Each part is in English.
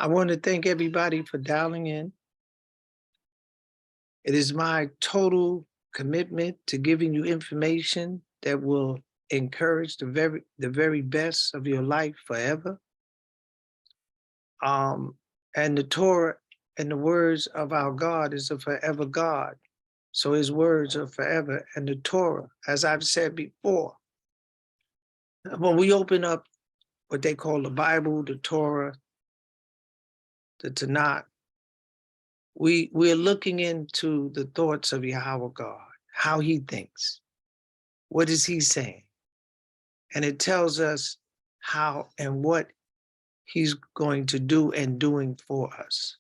I want to thank everybody for dialing in. It is my total commitment to giving you information that will encourage the very best of your life forever. And the Torah and the words of our God is a forever God. So his words are forever. And the Torah, as I've said before, when we open up what they call the Bible, the Torah, the Tanakh, we're looking into the thoughts of Yahweh God, how he thinks. What is he saying? And it tells us how and what he's going to do and doing for us.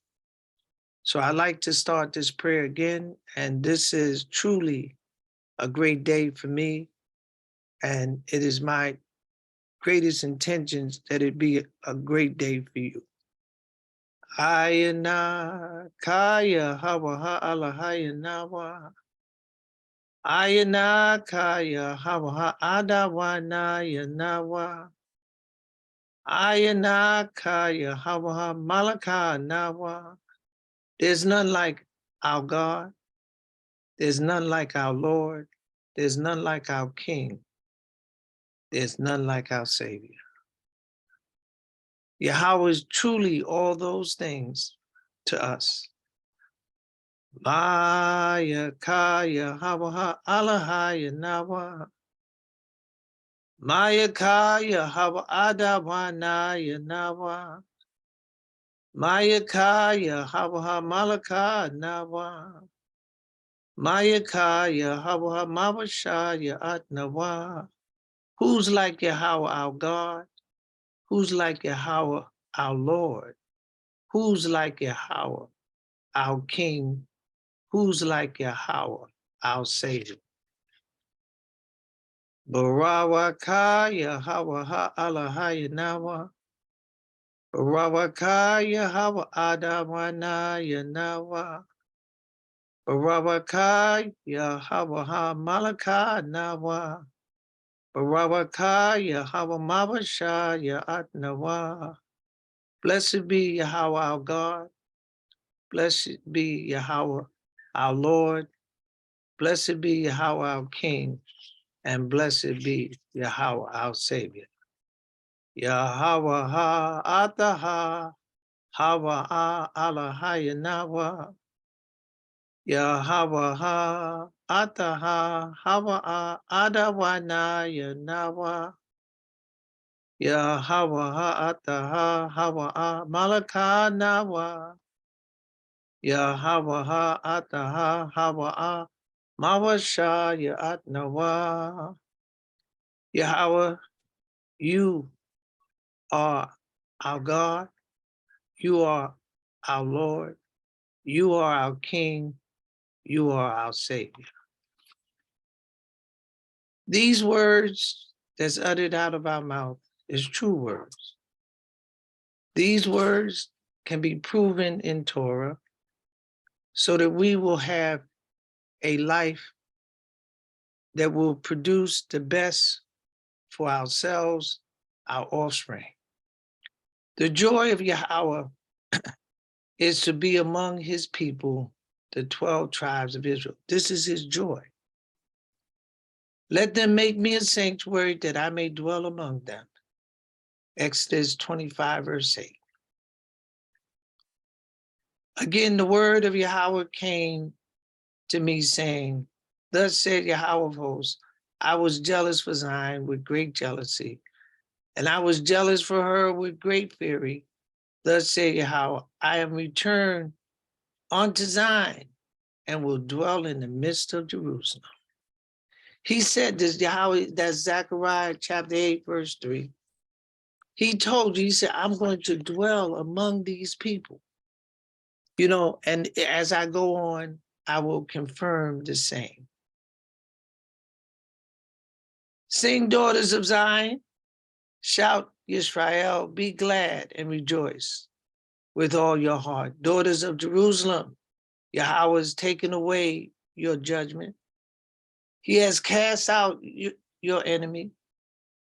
So I like to start this prayer again, and this is truly a great day for me, and it is my greatest intentions that it be a great day for you. Ayana kaya hawa ha'ala hayanawa. Ayana kaya hawa ha'adawana yanawa. Ayana kaya hawa malaka nawa. There's none like our God. There's none like our Lord. There's none like our King. There's none like our Savior. Yahweh is truly all those things to us. Maya kaya hawa alahaya nawa. Maya kaya hawa adawanaya nawa. Maya kaya hawa malaka nawa. Maya kaya hawa mawashaya atnawa. Who's like Yahweh our God? Who's like Yahweh our Lord? Who's like Yahweh our King? Who's like Yahweh our Savior? Barawaka Yahweh ha'alahaya nawa. Barawaka Yahweh adawanaya nawa. Barawaka Yahweh ha'malaka nawa. Barawaka Yahweh mawashaya atnawa. Blessed be Yahweh our God. Blessed be Yahweh our Lord. Blessed be Yahweh our King. And blessed be Yahweh our Savior. Yahweh ha'ataha. Hawa alahaya nawa. Yahweh ha'ataha. Hawa adawanaya nawa. Yahweh ha'ataha. Hawa malaka nawa. Yahweh ha'ataha. Hawa mawashaya atnawa. Yahweh, you are our God. You are our Lord. You are our King. You are our Savior. These words that's uttered out of our mouth is true words. These words can be proven in Torah so that we will have a life that will produce the best for ourselves, our offspring. The joy of Yahweh is to be among his people, the 12 tribes of Israel. This is his joy. Let them make me a sanctuary that I may dwell among them. Exodus 25, verse 8. Again, the word of Yahweh came to me saying, thus said Yahweh of hosts, I was jealous for Zion with great jealousy, and I was jealous for her with great fury. Thus said Yahweh, I am returned unto Zion and will dwell in the midst of Jerusalem. He said this, Yahweh, that's Zechariah chapter 8, verse 3. He told you, he said, I'm going to dwell among these people. You know, and as I go on, I will confirm the same. Sing, daughters of Zion, shout, Yisrael, be glad and rejoice with all your heart. Daughters of Jerusalem, Yahweh has taken away your judgment. He has cast out your enemy.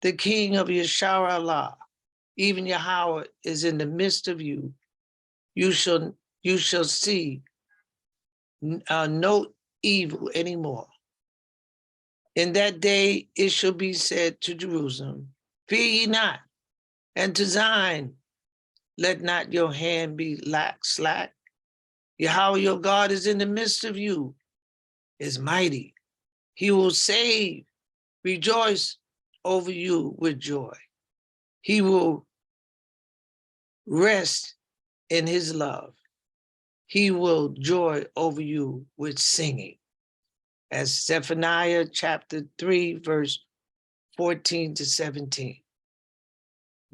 The king of Yeshar Allah, even Yahweh, is in the midst of you. You shall see no evil anymore. In that day it shall be said to Jerusalem, fear ye not, and to Zion, let not your hand be slack. Yahweh your God is in the midst of you, is mighty. He will save, rejoice over you with joy. He will rest in his love. He will joy over you with singing. As Zephaniah chapter 3, verse 14 to 17.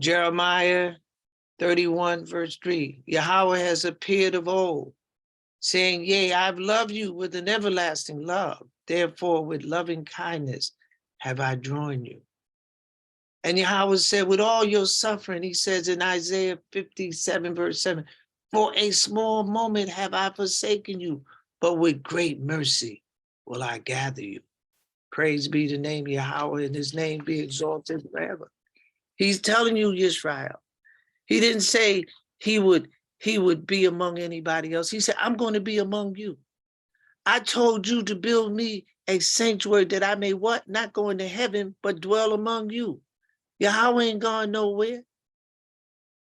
Jeremiah 31, verse 3. Yahweh has appeared of old, saying, yea, I've loved you with an everlasting love. Therefore, with loving kindness have I drawn you. And Yahweh said, with all your suffering, he says in Isaiah 57, verse 7, for a small moment have I forsaken you, but with great mercy will I gather you. Praise be the name of Yahweh, and his name be exalted forever. He's telling you, Israel. He didn't say he would be among anybody else. He said, I'm going to be among you. I told you to build me a sanctuary that I may what? Not go into heaven, but dwell among you. Yahweh ain't gone nowhere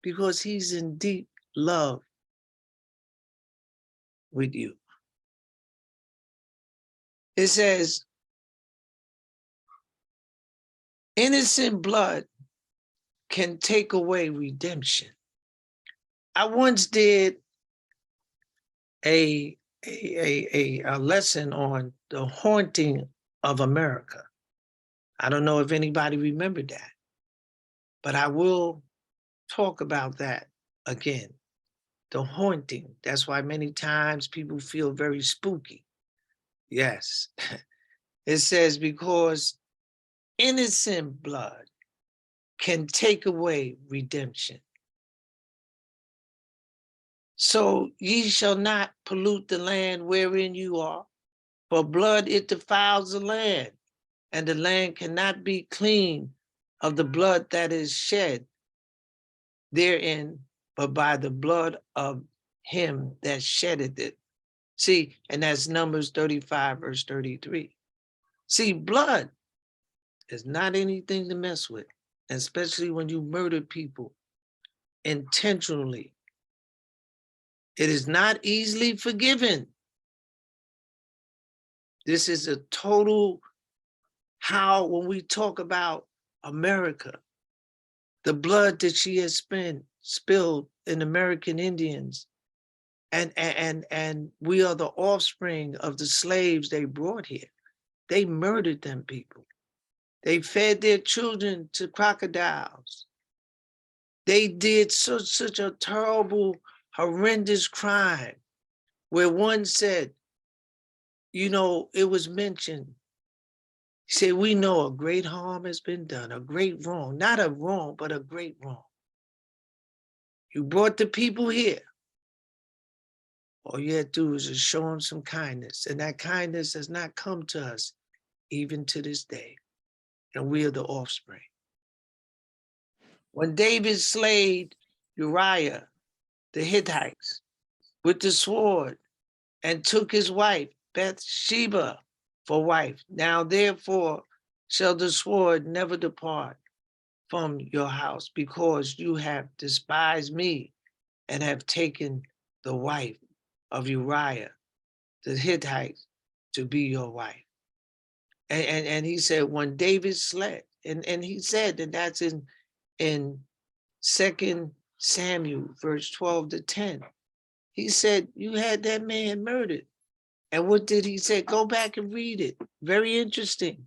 because he's in deep love with you. It says, innocent blood can take away redemption. I once did a lesson on the haunting of America. I don't know if anybody remembered that, but I will talk about that again. The haunting. That's why many times people feel very spooky. Yes. It says, because innocent blood can take away redemption. So ye shall not pollute the land wherein you are, for blood it defiles the land, and the land cannot be clean of the blood that is shed therein, but by the blood of him that sheddeth it. See, and that's Numbers 35, verse 33. See, blood is not anything to mess with, especially when you murder people intentionally. It is not easily forgiven. This is a total how, when we talk about America, the blood that she has spilled in American Indians, and we are the offspring of the slaves they brought here. They murdered them people. They fed their children to crocodiles. They did such a terrible, horrendous crime where one said, you know, it was mentioned, he said, we know a great harm has been done, a great wrong, not a wrong, but a great wrong. You brought the people here. All you had to do is just show them some kindness. And that kindness has not come to us even to this day. And we are the offspring. When David slayed Uriah, the Hittites, with the sword, and took his wife, Bathsheba, for wife, now therefore shall the sword never depart from your house, because you have despised me and have taken the wife of Uriah, the Hittite, to be your wife. And he said, when David slept, and he said that that's in 2 Samuel, verse 12 to 10. He said, you had that man murdered. And what did he say? Go back and read it. Very interesting.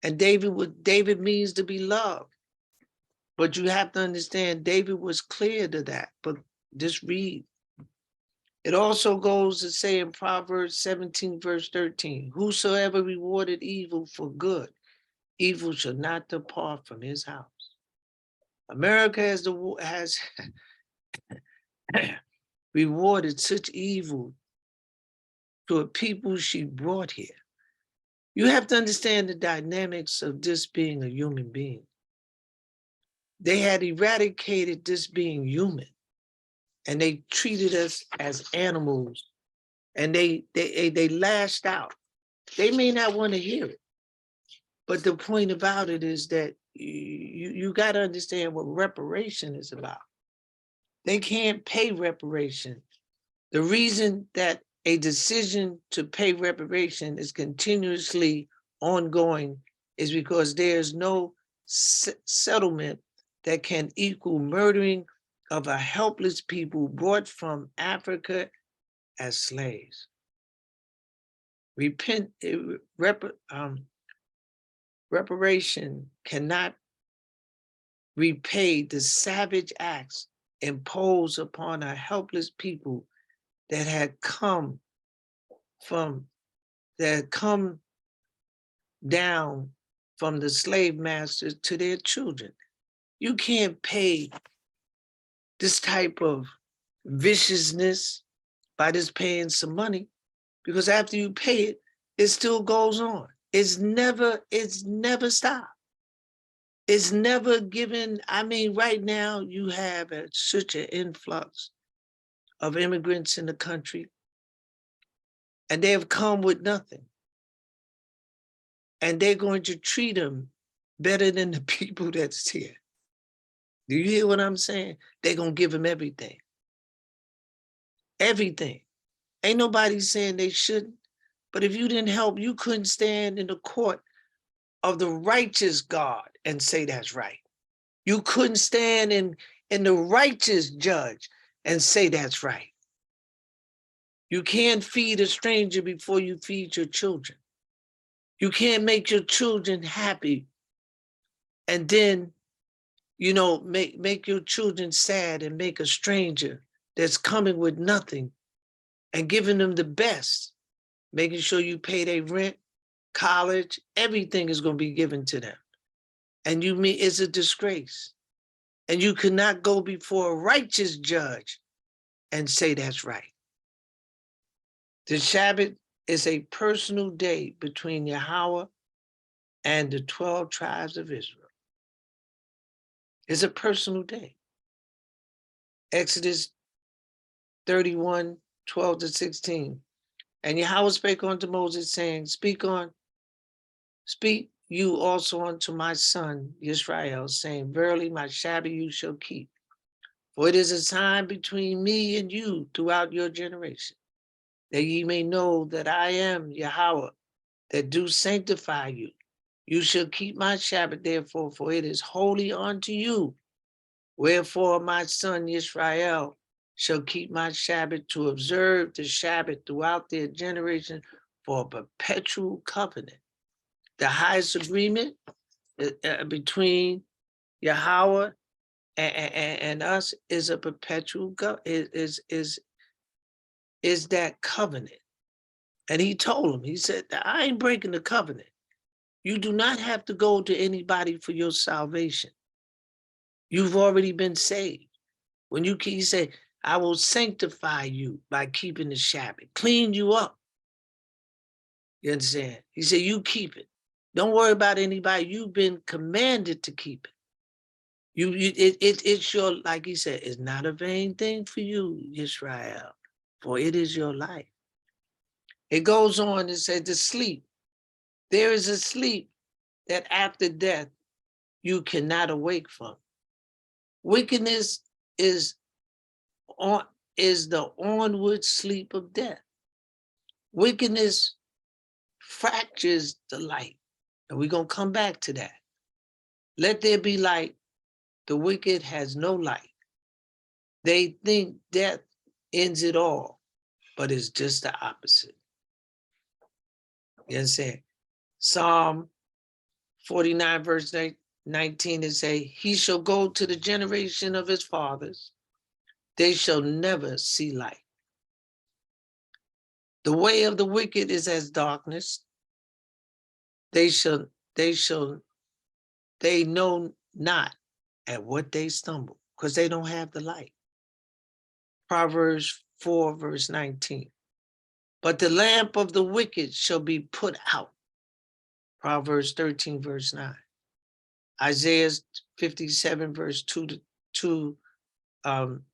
And David means to be loved. But you have to understand, David was clear to that. But just read. It also goes to say in Proverbs 17, verse 13, whosoever rewarded evil for good, evil shall not depart from his house. America has rewarded such evil to a people she brought here. You have to understand the dynamics of this being a human being. They had eradicated this being human. and they treated us as animals, and they lashed out. They may not want to hear it, but the point about it is that you got to understand what reparation is about. They can't pay reparation. The reason that a decision to pay reparation is continuously ongoing is because there's no settlement that can equal murdering of a helpless people brought from Africa as slaves. Reparation cannot repay the savage acts imposed upon a helpless people that had come down from the slave masters to their children. You can't pay this type of viciousness by just paying some money, because after you pay it, it still goes on. It's never stopped. It's never given. I mean, right now you have such an influx of immigrants in the country, and they have come with nothing. And they're going to treat them better than the people that's here. Do you hear what I'm saying? They're going to give them everything. Everything. Ain't nobody saying they shouldn't. But if you didn't help, you couldn't stand in the court of the righteous God and say that's right. You couldn't stand in the righteous judge and say that's right. You can't feed a stranger before you feed your children. You can't make your children happy and then, you know, make your children sad and make a stranger that's coming with nothing and giving them the best, making sure you pay their rent, college, everything is going to be given to them. And you mean it's a disgrace. And you cannot go before a righteous judge and say that's right. The Shabbat is a personal day between Yahweh and the 12 tribes of Israel. It's a personal day. Exodus 31, 12 to 16. And Yahweh spake unto Moses, saying, Speak you also unto my son Israel, saying, Verily my Shabbat you shall keep. For it is a sign between me and you throughout your generation, that ye may know that I am Yahweh, that do sanctify you. You shall keep my Shabbat, therefore, for it is holy unto you. Wherefore my son Israel shall keep my Shabbat, to observe the Shabbat throughout their generation for a perpetual covenant. The highest agreement between Yahweh and us is a perpetual is that covenant. And he told him, he said, I ain't breaking the covenant. You do not have to go to anybody for your salvation. You've already been saved. When he said, I will sanctify you by keeping the Shabbat, clean you up. You understand? He said, you keep it. Don't worry about anybody. You've been commanded to keep it. It's your, like he said, it's not a vain thing for you, Israel, for it is your life. It goes on and said, the sleep. There is a sleep that after death you cannot awake from. Wickedness is the onward sleep of death. Wickedness fractures the light. And we're going to come back to that. Let there be light. The wicked has no light. They think death ends it all, but it's just the opposite. You understand? Psalm 49, verse 19, it say, he shall go to the generation of his fathers. They shall never see light. The way of the wicked is as darkness. They know not at what they stumble, because they don't have the light. Proverbs 4, verse 19. But the lamp of the wicked shall be put out. Proverbs 13, verse 9. Isaiah 57, verse 2 to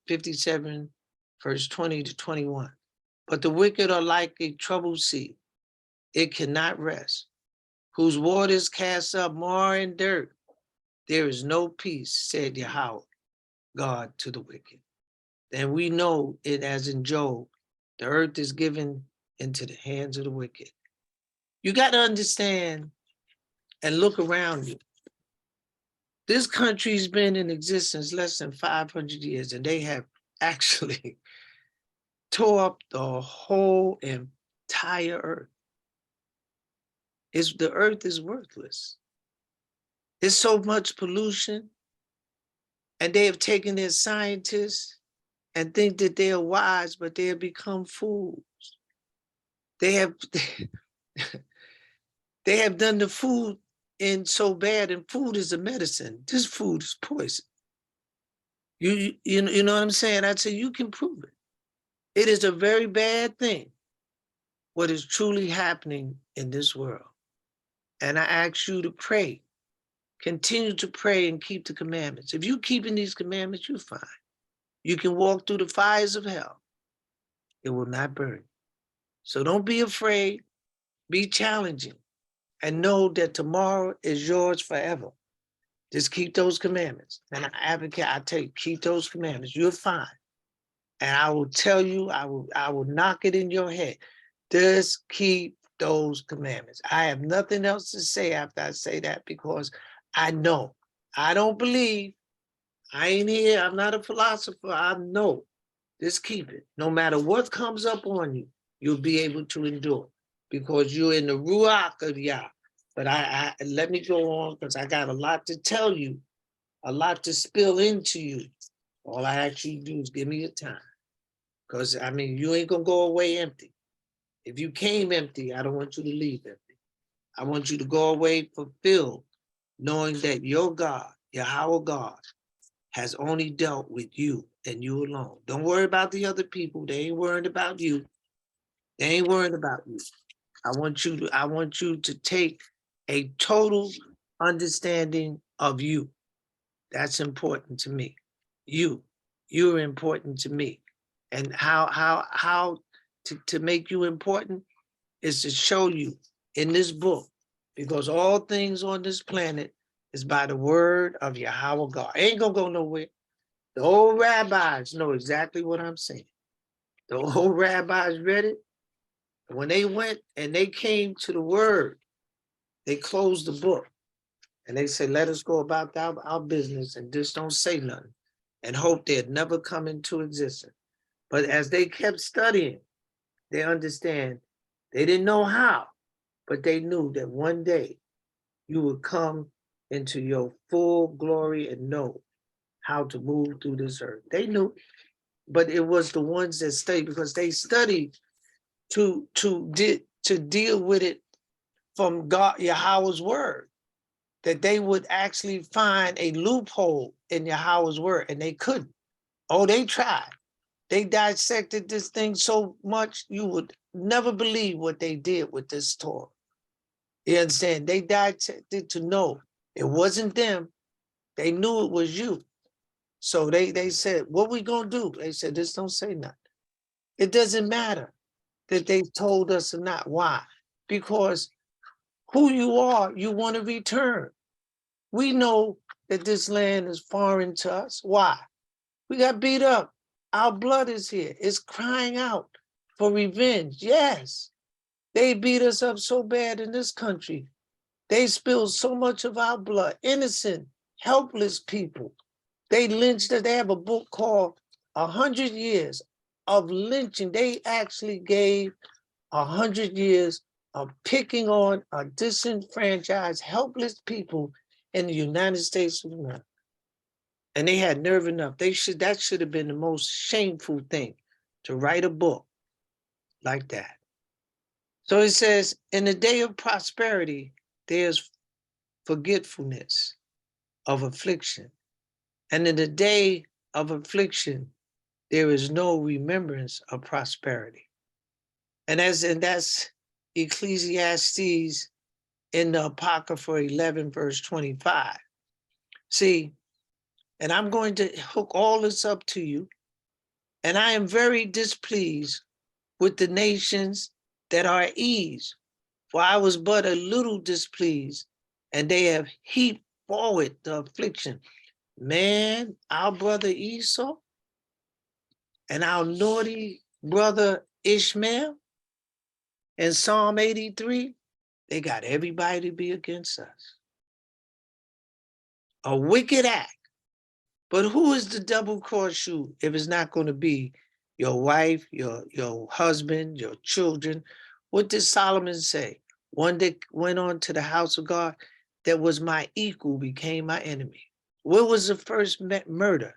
57 verse 20 to 21. But the wicked are like a troubled sea. It cannot rest, whose waters cast up mar and dirt. There is no peace, said Yahweh, God, to the wicked. And we know it as in Job, the earth is given into the hands of the wicked. You got to understand and look around you. This country's been in existence less than 500 years, and they have actually tore up the whole entire earth. The earth is worthless. There's so much pollution, and they have taken their scientists and think that they are wise, but they have become fools. They have they have done the food in so bad, and food is a medicine. This food is poison. You know what I'm saying? I'd say you can prove it. It is a very bad thing what is truly happening in this world. And I ask you to pray. Continue to pray and keep the commandments. If you're keeping these commandments, you're fine. You can walk through the fires of hell. It will not burn. So don't be afraid. Be challenging. And know that tomorrow is yours forever. Just keep those commandments. And I tell you, keep those commandments. You're fine. And I will tell you, I will knock it in your head. Just keep those commandments. I have nothing else to say after I say that, because I know. I don't believe. I ain't here. I'm not a philosopher. I know. Just keep it. No matter what comes up on you, you'll be able to endure, because you're in the Ruach of Yah. But I let me go on, because I got a lot to tell you, a lot to spill into you. All I ask you to do is give me your time. Because, I mean, you ain't going to go away empty. If you came empty, I don't want you to leave empty. I want you to go away fulfilled, knowing that your God, Yahweh God, has only dealt with you and you alone. Don't worry about the other people. They ain't worried about you. They ain't worried about you. I want you to take a total understanding of you. That's important to me. You're important to me. And how to make you important is to show you in this book, because all things on this planet is by the word of Yahweh God. Ain't gonna go nowhere. The old rabbis know exactly what I'm saying. The old rabbis read it. When they went and they came to the word, they closed the book and they said, let us go about our business and just don't say nothing, and hope they'd never come into existence. But as they kept studying, they understand, they didn't know how, but they knew that one day you would come into your full glory and know how to move through this earth. They knew, but it was the ones that stayed, because they studied to deal with it from God, Yahweh's word, that they would actually find a loophole in Yahweh's word, and they couldn't. Oh, they tried. They dissected this thing so much, you would never believe what they did with this Torah. You understand? They dissected to know it wasn't them. They knew it was you. So they said, what we gonna do? They said, just don't say nothing. It doesn't matter that they told us or not. Why? Because who you are, you want to return. We know that this land is foreign to us. Why? We got beat up. Our blood is here. It's crying out for revenge. Yes, they beat us up so bad in this country. They spilled so much of our blood. Innocent, helpless people. They lynched us. They have a book called 100 Years of Lynching. They actually gave 100 years of picking on a disenfranchised, helpless people in the United States of America. And they had nerve enough. That should have been the most shameful thing, to write a book like that. So it says, in the day of prosperity, there's forgetfulness of affliction. And in the day of affliction, there is no remembrance of prosperity. And that's Ecclesiastes in the Apocrypha 11, verse 25. See, and I'm going to hook all this up to you, And I am very displeased with the nations that are at ease, for I was but a little displeased, and they have heaped forward the affliction. Man, our brother Esau and our naughty brother Ishmael in Psalm 83, they got everybody to be against us. A wicked act. But who is the double cross you if it's not going to be your wife, your husband, your children? What did Solomon say? One that went on to the house of God that was my equal became my enemy. What was the first murder?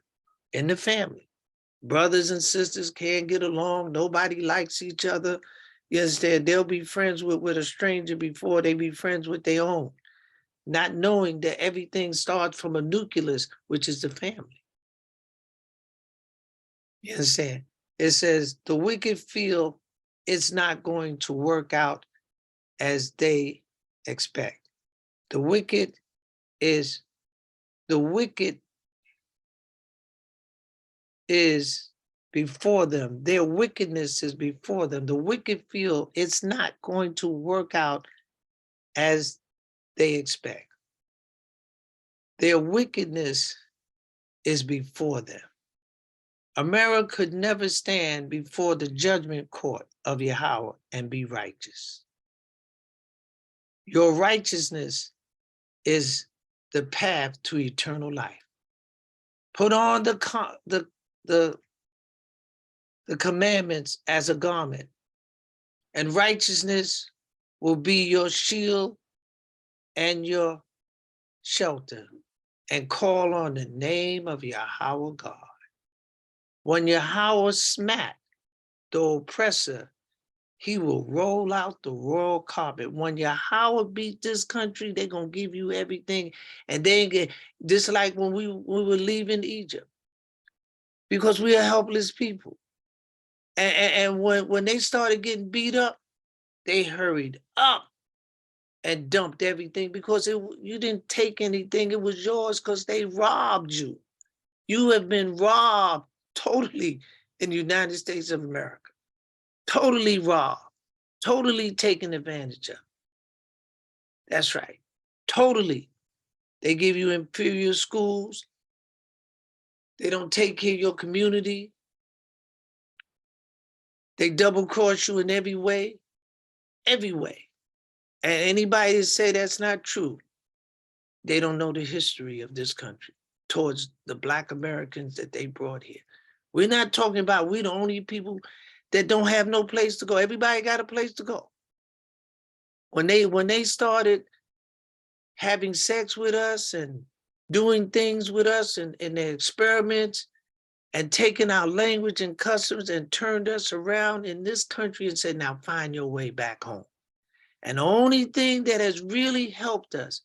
In the family. Brothers and sisters can't get along. Nobody likes each other. You understand? They'll be friends with a stranger before they be friends with their own, not knowing that everything starts from a nucleus, which is the family. You understand? It says the wicked feel it's not going to work out as they expect. The wicked is before them. Their wickedness is before them. The wicked feel it's not going to work out as they expect. Their wickedness is before them. America could never stand before the judgment court of Yahweh and be righteous. Your righteousness is the path to eternal life. Put on the commandments as a garment, and righteousness will be your shield and your shelter, and call on the name of Yahweh God. When Yahweh smack the oppressor, he will roll out the royal carpet. When Yahweh beat this country, they're going to give you everything. And they get just like when we were leaving Egypt, because we are helpless people. And when they started getting beat up, they hurried up and dumped everything because you didn't take anything. It was yours because they robbed you. You have been robbed totally in the United States of America. Totally robbed. Totally taken advantage of. That's right. Totally. They give you inferior schools. They don't take care of your community. They double cross you in every way. Every way. And anybody that say that's not true, they don't know the history of this country towards the Black Americans that they brought here. We're not talking about we the only people that don't have no place to go. Everybody got a place to go. When they started having sex with us and doing things with us and their experiments and taking our language and customs and turned us around in this country and said, now find your way back home. And the only thing that has really helped us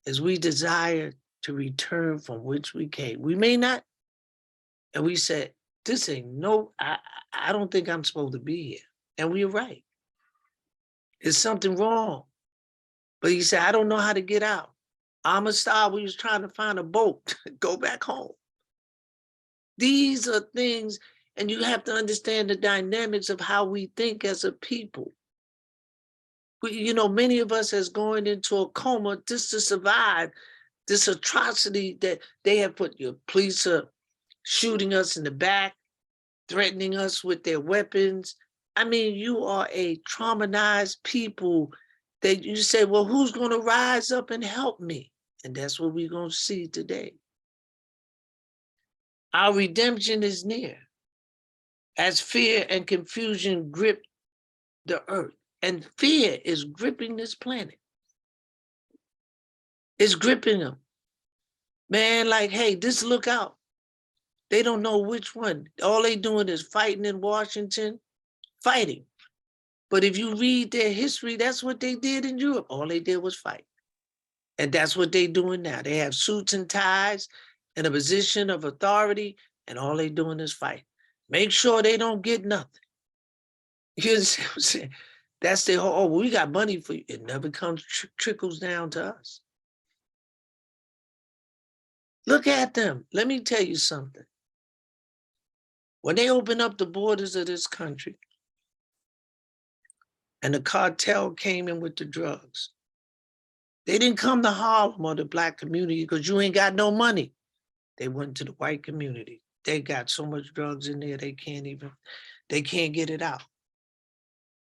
is we desire to return from which we came. We may not, and we said, this ain't no, I don't think I'm supposed to be here. And we're right. There's something wrong. But he said, I don't know how to get out. Amistad, we was trying to find a boat to go back home. These are things, and you have to understand the dynamics of how we think as a people. Many of us has going into a coma just to survive this atrocity that they have put. Your police are shooting us in the back, threatening us with their weapons. I mean, you are a traumatized people that you say, well, who's going to rise up and help me? And that's what we're going to see today. Our redemption is near as fear and confusion grip the earth. And fear is gripping this planet. It's gripping them. Man, like, hey, just look out. They don't know which one. All they doing is fighting in Washington, fighting. But if you read their history, that's what they did in Europe. All they did was fight. And that's what they're doing now. They have suits and ties in a position of authority, and all they're doing is fight. Make sure they don't get nothing. You understand what I'm saying? That's their whole, oh, we got money for you. It never comes, trickles down to us. Look at them. Let me tell you something. When they opened up the borders of this country and the cartel came in with the drugs, they didn't come to Harlem or the black community because you ain't got no money. They went to the white community. They got so much drugs in there, they can't get it out.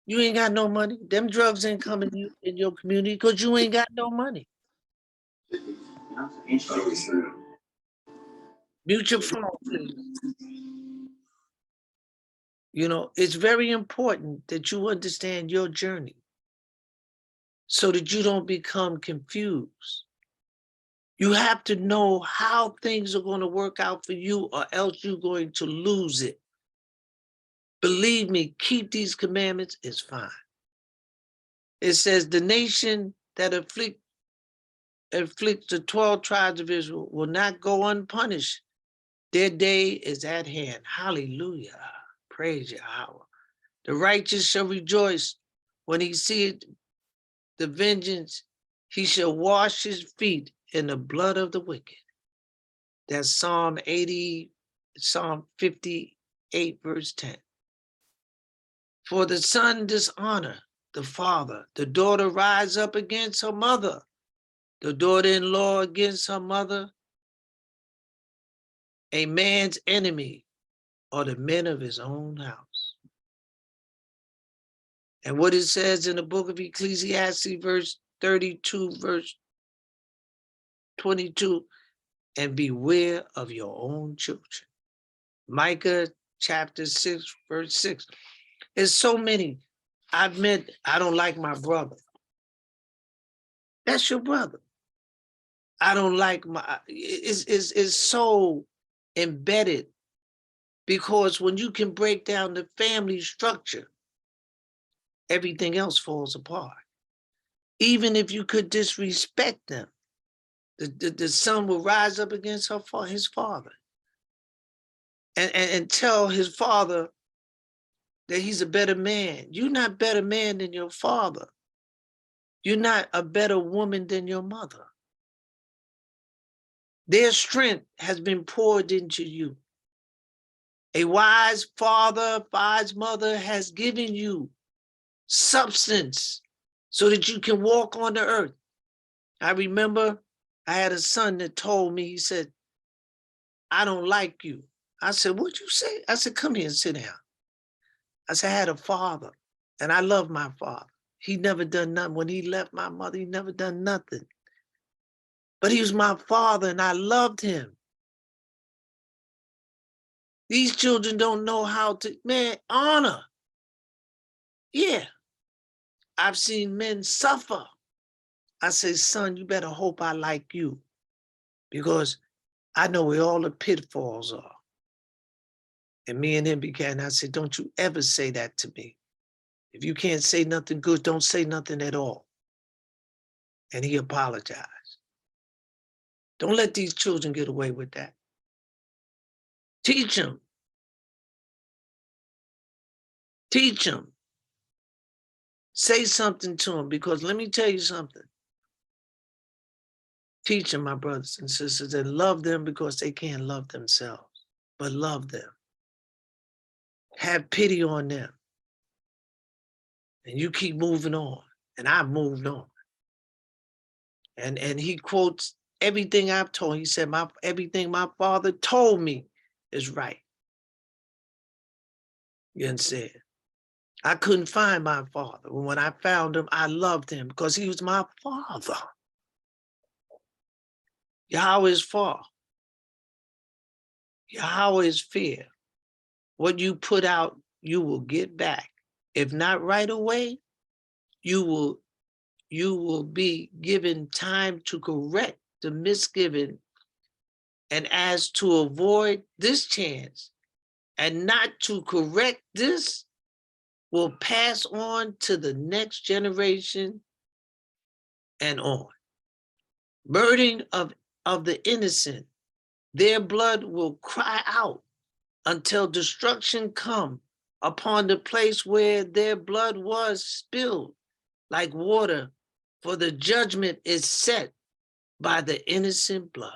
You ain't got no money. Them drugs ain't coming in your community because you ain't got no money. Mute your phone, please. You know, it's very important that you understand your journey so that you don't become confused. You have to know how things are going to work out for you or else you're going to lose it. Believe me, keep these commandments, it's fine. It says the nation that afflicts the 12 tribes of Israel will not go unpunished. Their day is at hand. Hallelujah. Praise Yahweh. The righteous shall rejoice when he seeth the vengeance. He shall wash his feet in the blood of the wicked. That's Psalm 58, verse 10. For the son dishonor the father, the daughter rise up against her mother, the daughter-in-law against her mother. A man's enemy are the men of his own house. And what it says in the book of Ecclesiastes, verse 32, verse 22, and beware of your own children. Micah chapter 6, verse 6. There's so many. I admit I don't like my brother. That's your brother. I don't like my, it's so embedded because when you can break down the family structure, everything else falls apart. Even if you could disrespect them, the son will rise up against his father and tell his father that he's a better man. You're not better man than your father. You're not a better woman than your mother. Their strength has been poured into you. A wise father, wise mother has given you substance so that you can walk on the earth. I remember I had a son that told me, he said, I don't like you. I said, what'd you say? I said, come here and sit down. I said, I had a father and I love my father. He never done nothing. When he left my mother, he never done nothing. But he was my father and I loved him. These children don't know how to, man, honor. Yeah. I've seen men suffer. I say, son, you better hope I like you because I know where all the pitfalls are. And me and him began, I said, don't you ever say that to me. If you can't say nothing good, don't say nothing at all. And he apologized. Don't let these children get away with that. Teach them. Teach them. Say something to them because let me tell you something. Teach them, my brothers and sisters, and love them because they can't love themselves, but love them. Have pity on them. And you keep moving on. And I've moved on. And he quotes everything I've told. He said, everything my father told me is right. You understand? I couldn't find my father. When I found him, I loved him because he was my father. Yahweh is far. Yahweh is fair. What you put out, you will get back. If not right away, you will be given time to correct the misgiving. And as to avoid this chance and not to correct this, will pass on to the next generation and on. Murdering of the innocent, their blood will cry out until destruction come upon the place where their blood was spilled like water, for the judgment is set by the innocent blood.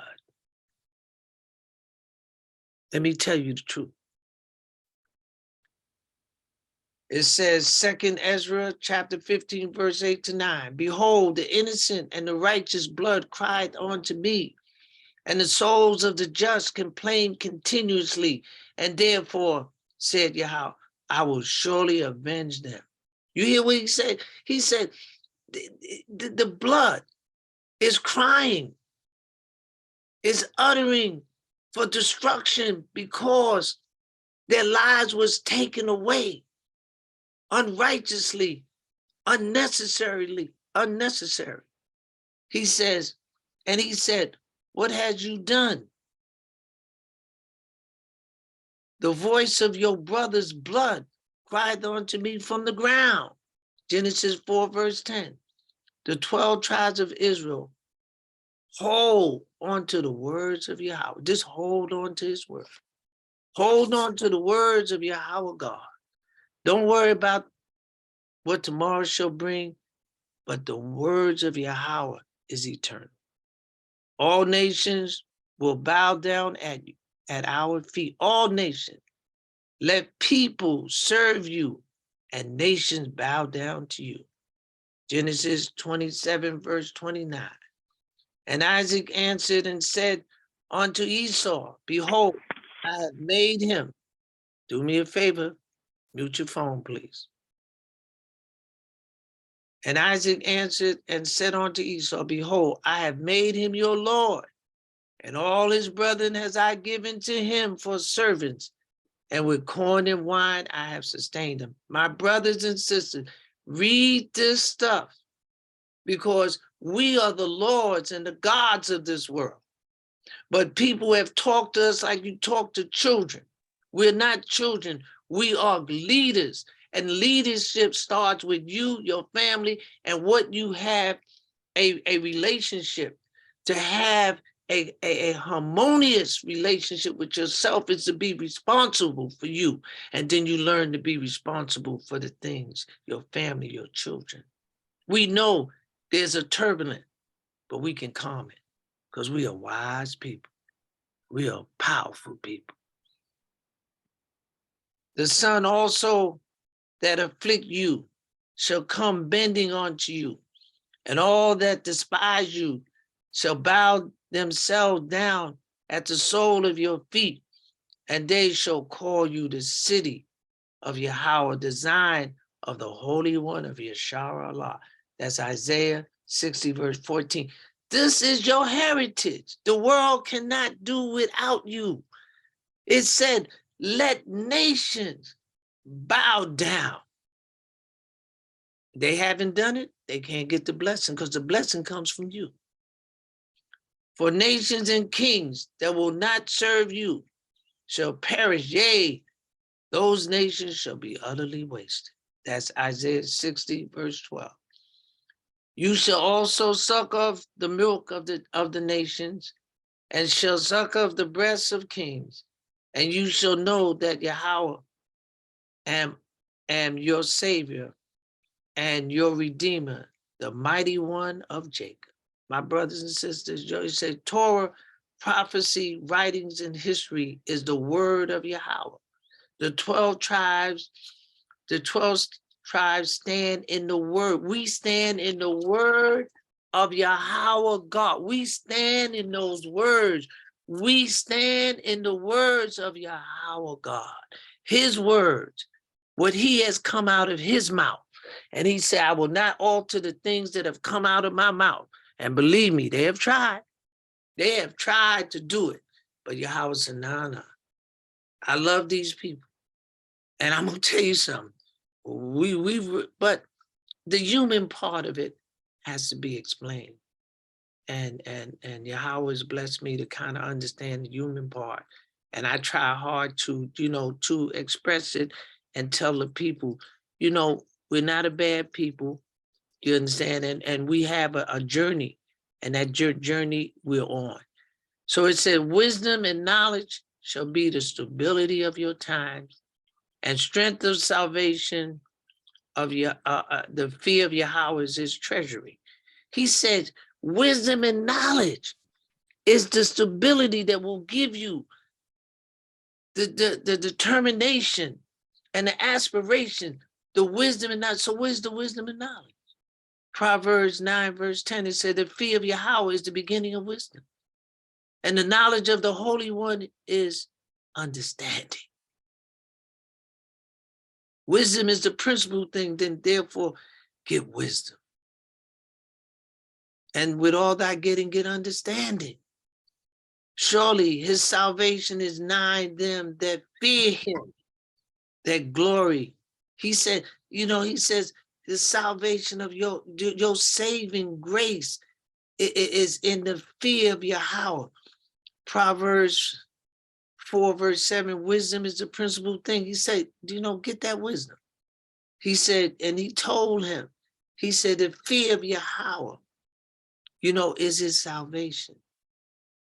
Let me tell you the truth. It says, 2nd Ezra chapter 15, verse 8 to 9. Behold, the innocent and the righteous blood cried unto me, and the souls of the just complain continuously. And therefore, said Yahweh, I will surely avenge them. You hear what he said? He said, the blood is crying, is uttering for destruction because their lives was taken away unrighteously, unnecessarily, unnecessary. He says, and he said, what had you done? The voice of your brother's blood cried unto me from the ground. Genesis 4, verse 10. The 12 tribes of Israel hold on to the words of Yahweh. Just hold on to his word. Hold on to the words of Yahweh God. Don't worry about what tomorrow shall bring, but the words of Yahweh is eternal. All nations will bow down at our feet. All nations. Let people serve you and nations bow down to you. Genesis 27, verse 29. And Isaac answered and said unto Esau, behold, I have made him. Do me a favor, mute your phone, please. And Isaac answered and said unto Esau, behold, I have made him your Lord, and all his brethren has I given to him for servants, and with corn and wine I have sustained him. My brothers and sisters, read this stuff, because we are the lords and the gods of this world. But people have talked to us like you talk to children. We're not children. We are leaders. And leadership starts with you, your family, and what you have a relationship. To have a harmonious relationship with yourself is to be responsible for you. And then you learn to be responsible for the things, your family, your children. We know there's a turbulence, but we can calm it because we are wise people. We are powerful people. The sun also that afflict you shall come bending unto you, and all that despise you shall bow themselves down at the sole of your feet, and they shall call you the city of Yahweh, the Zion of the Holy One of Yeshua Allah. That's Isaiah 60, verse 14. This is your heritage. The world cannot do without you. It said, let nations bow down. They haven't done it, they can't get the blessing because the blessing comes from you. For nations and kings that will not serve you shall perish, yea, those nations shall be utterly wasted. That's Isaiah 60, verse 12. You shall also suck of the milk of the nations, and shall suck of the breasts of kings, and you shall know that Yahweh am your Savior and your Redeemer, the mighty one of Jacob. My brothers and sisters, Joey said, Torah, prophecy, writings, and history is the word of Yahweh. The 12 tribes stand in the word. We stand in the word of Yahweh God. We stand in those words. We stand in the words of Yahweh God. His words, what he has come out of his mouth. And he said, I will not alter the things that have come out of my mouth. And believe me, they have tried. They have tried to do it. But Yahweh said, nah. I love these people. And I'm going to tell you something. But the human part of it has to be explained. And Yahweh has blessed me to kind of understand the human part. And I try hard to, to express it and tell the people, we're not a bad people. You understand? And we have a journey, and that journey we're on. So it said, wisdom and knowledge shall be the stability of your times, and strength of salvation of your the fear of Yahweh is his treasury. He said, wisdom and knowledge is the stability that will give you the determination and the aspiration The wisdom and knowledge. So where's the wisdom and knowledge? Proverbs 9, verse 10, it said, the fear of Yahweh is the beginning of wisdom. And the knowledge of the Holy One is understanding. Wisdom is the principal thing, then therefore get wisdom. And with all that getting, get understanding. Surely his salvation is nigh them that fear him, that glory. He said, he says, the salvation of your saving grace is in the fear of Yahweh. Proverbs 4, verse 7, wisdom is the principal thing. He said, get that wisdom. He said, and he told him, he said, the fear of Yahweh, is his salvation.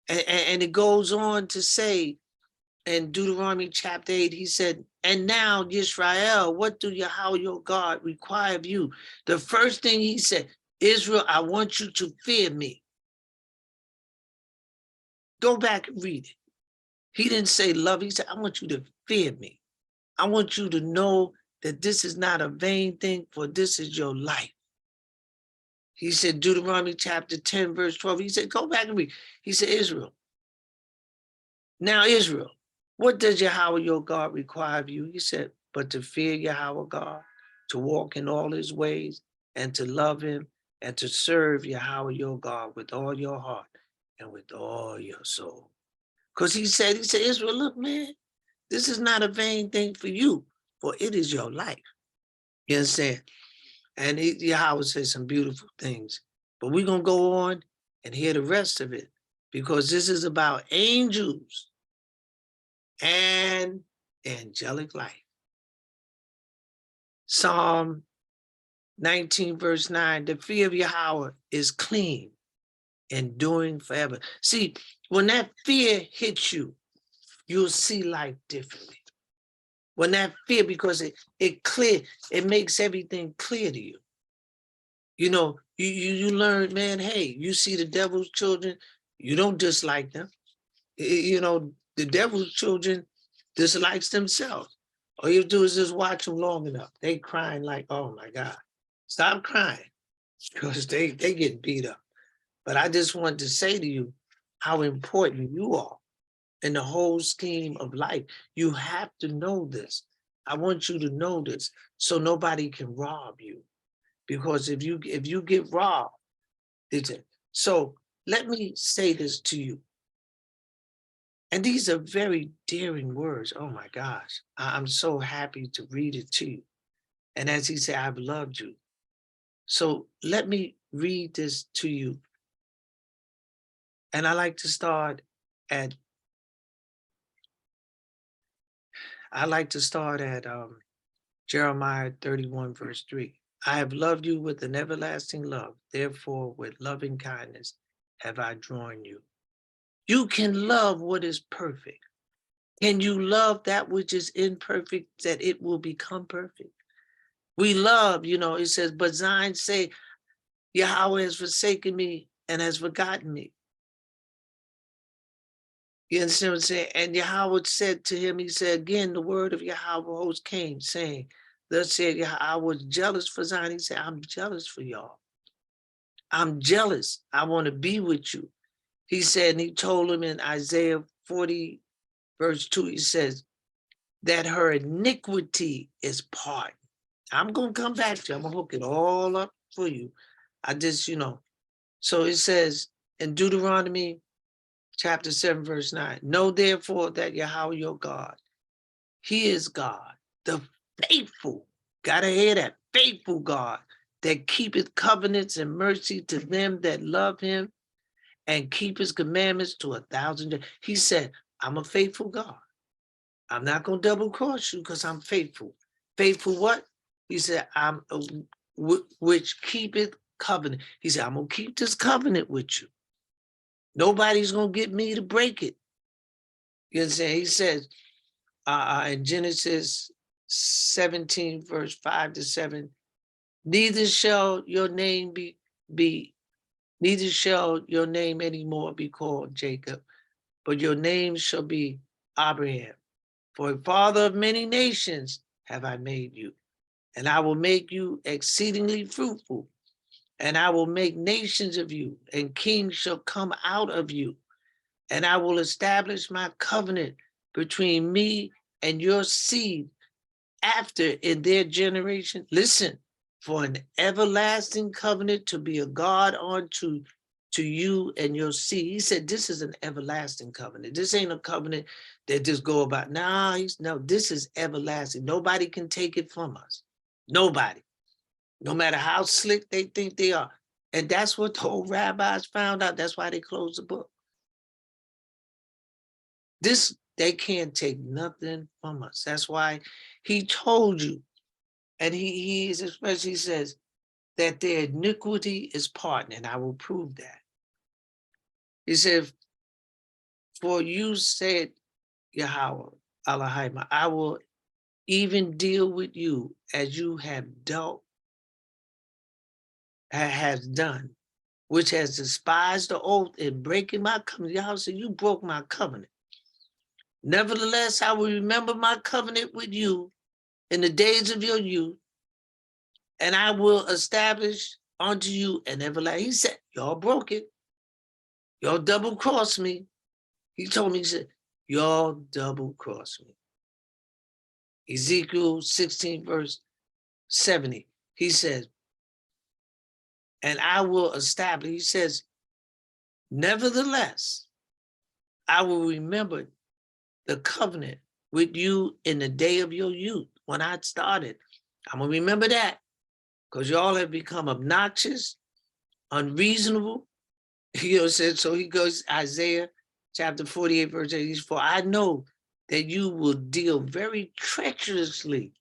And it goes on to say in Deuteronomy chapter 8, he said, and now, Yisrael, what do Yahweh your God require of you? The first thing he said, Israel, I want you to fear me. Go back and read it. He didn't say love. He said, I want you to fear me. I want you to know that this is not a vain thing, for this is your life. He said, Deuteronomy chapter 10, verse 12, he said, go back and read. He said, Israel. Now, Israel, what does Yahweh your God require of you? He said, but to fear Yahweh God, to walk in all his ways, and to love him, and to serve Yahweh your God with all your heart and with all your soul. Because he said, Israel, look, man, this is not a vain thing for you, for it is your life. You understand? And Yahweh says some beautiful things. But we're going to go on and hear the rest of it, because this is about angels and angelic life. Psalm 19, verse 9, the fear of Yahweh is clean, enduring forever. See, when that fear hits you, you'll see life differently. When that fear, because it makes everything clear to you. You learn, man, hey, you see the devil's children, you don't dislike them. The devil's children dislikes themselves. All you do is just watch them long enough. They crying like, oh my God, stop crying, because they get beat up. But I just wanted to say to you how important you are in the whole scheme of life. You have to know this. I want you to know this so nobody can rob you. Because if you get robbed, so let me say this to you. And these are very daring words. Oh my gosh. I'm so happy to read it to you. And as he said, I've loved you. So let me read this to you. And I like to start at Jeremiah 31, verse 3. I have loved you with an everlasting love. Therefore, with loving kindness have I drawn you. You can love what is perfect. Can you love that which is imperfect, that it will become perfect? We love, it says, but Zion say, Yahweh has forsaken me and has forgotten me. You understand what I'm saying? And Yahweh said to him, he said, again, the word of Yahweh host came, saying, thus said Yahweh, I was jealous for Zion. He said, I'm jealous for y'all. I'm jealous. I want to be with you. He said, and he told him in Isaiah 40, verse 2, he says, that her iniquity is pardoned. I'm going to come back to you. I'm going to hook it all up for you. I just, So it says in Deuteronomy chapter 7, verse 9, know therefore that Yahweh your God, he is God, the faithful, gotta hear that, faithful God, that keepeth covenants and mercy to them that love him and keep his commandments to 1,000 years. He said, I'm a faithful God. I'm not going to double cross you because I'm faithful. Faithful what? He said, which keepeth covenant. He said, I'm going to keep this covenant with you. Nobody's going to get me to break it. You understand? He says in Genesis 17, verse 5 to 7, neither shall your name neither shall your name anymore be called Jacob, but your name shall be Abraham. For a father of many nations have I made you. and I will make you exceedingly fruitful, and I will make nations of you, and kings shall come out of you, and I will establish my covenant between me and your seed after in their generation. Listen, for an everlasting covenant to be a God unto to you and your seed. He said, this is an everlasting covenant. This ain't a covenant that just go about. No, this is everlasting. Nobody can take it from us. Nobody, no matter how slick they think they are. And that's what the old rabbis found out. That's why they closed the book. This, they can't take nothing from us. That's why he told you, and he is especially says that their iniquity is pardoned, and I will prove that. He said, for you said, Yahweh, Elohim, I will even deal with you as you have dealt, has done, which has despised the oath in breaking my covenant. Yahweh said, you broke my covenant. Nevertheless, I will remember my covenant with you in the days of your youth, and I will establish unto you an everlasting. He said, y'all broke it. Y'all double-crossed me. He told me, he said, y'all double-crossed me. Ezekiel 16, verse 70. He says, and I will establish, he says, nevertheless, I will remember the covenant with you in the day of your youth, when I started. I'm going to remember that, because y'all have become obnoxious, unreasonable. Said, so he goes, Isaiah chapter 48, verse 8, for I know that you will deal very treacherously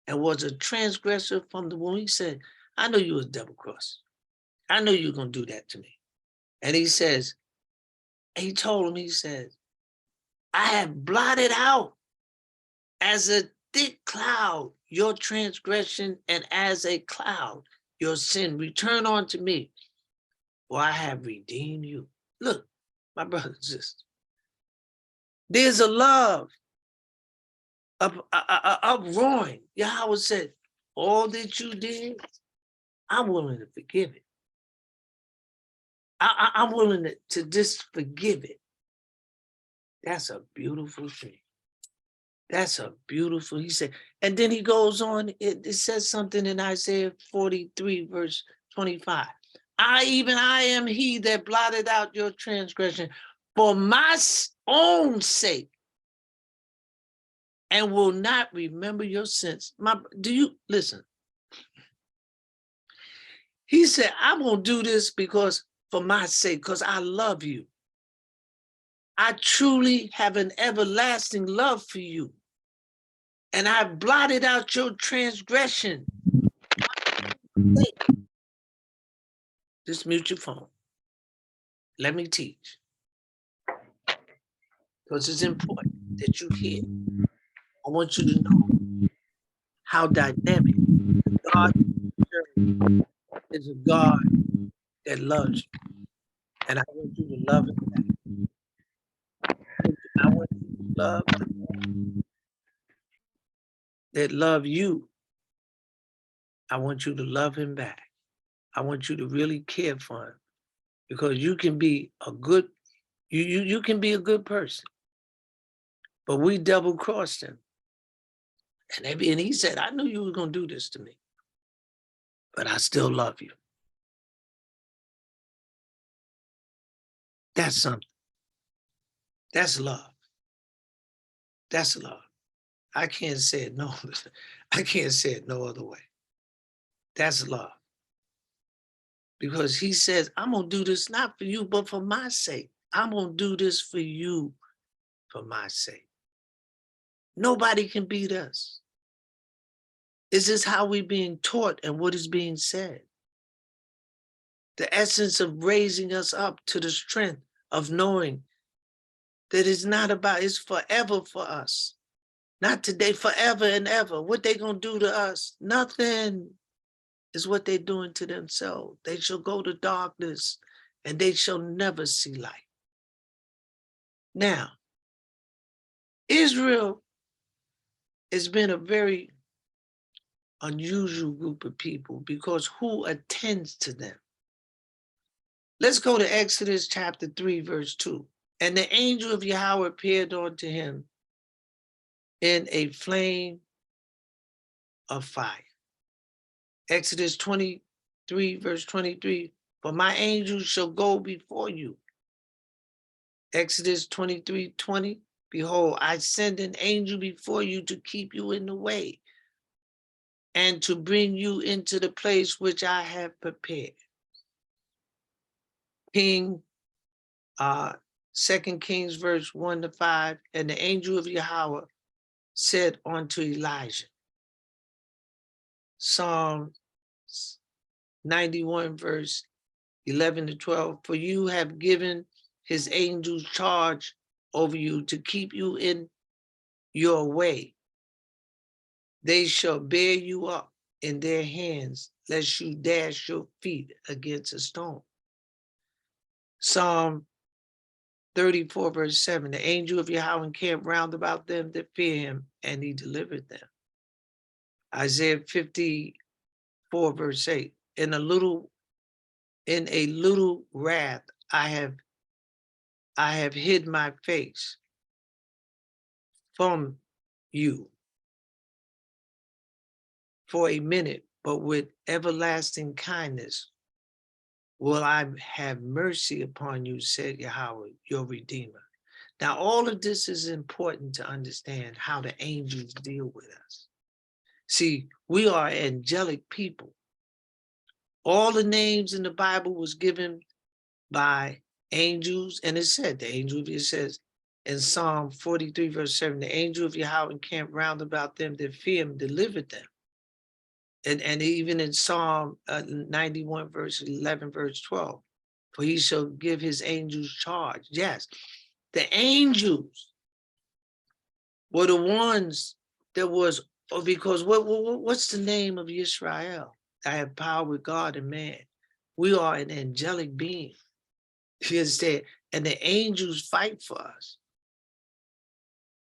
and was a transgressor from the womb. He said, I know you was double-crossed. I know you were going to do that to me. And he says, he told him, he says, I have blotted out as a thick cloud your transgression, and as a cloud your sin. Return unto me, for I have redeemed you. Look, my brothers and sisters, there's a love uproaring. Yahweh said, all that you did, I'm willing to forgive it. I'm willing to just forgive it. That's a beautiful thing. That's a beautiful, he said. And then he goes on, it says something in Isaiah 43, verse 25. I am he that blotted out your transgression for my own sake, and will not remember your sins. Do you listen? He said, I'm going to do this because for my sake, because I love you. I truly have an everlasting love for you. And I blotted out your transgression. Just mute your phone. Let me teach. Because it's important that you hear. I want you to know how dynamic God is, a God that loves you. And I want you to love him back. I want you to love the God that love you. I want you to love him back. I want you to really care for him, because you can be a good, you can be a good person, but we double-crossed him. And he said, I knew you were going to do this to me, but I still love you. That's something. That's love. That's love. I can't say it no, I can't say it no other way. That's love. Because he says, I'm going to do this not for you, but for my sake. I'm going to do this for you, for my sake. Nobody can beat us. Is this how we're being taught and what is being said? The essence of raising us up to the strength of knowing that it's not about, it's forever for us. Not today, forever and ever. What they gonna do to us? Nothing. Is what they're doing to themselves. They shall go to darkness and they shall never see light. Now, Israel has been a very unusual group of people, because who attends to them? Let's go to Exodus chapter 3, verse 2. And the angel of Yahweh appeared unto him in a flame of fire. Exodus 23, verse 23. For my angel shall go before you. Exodus 23, 20. Behold, I send an angel before you to keep you in the way and to bring you into the place which I have prepared. King, 2 Kings, verse 1 to 5. And the angel of Yahweh said unto Elijah. Psalm 91, verse 11 to 12. For you have given his angels charge over you to keep you in your way. They shall bear you up in their hands, lest you dash your feet against a stone. Psalm 34, verse 7. The angel of Yahweh encamped round about them that fear him, and he delivered them. Isaiah 54, verse 8. In a little wrath I have hid my face from you for a minute, but with everlasting kindness will I have mercy upon you, said Yahweh, your Redeemer. Now, all of this is important to understand how the angels deal with us. See, we are angelic people. All the names in the Bible was given by angels, and it said, the angel of, it says in Psalm 43, verse 7, the angel of Yahweh encamped round about them that fear him, delivered them. And even in Psalm 91, verse 11, verse 12, for he shall give his angels charge. Yes, the angels were the ones that was, because what's the name of Israel? I have power with God and man. We are an angelic being. You understand? And the angels fight for us.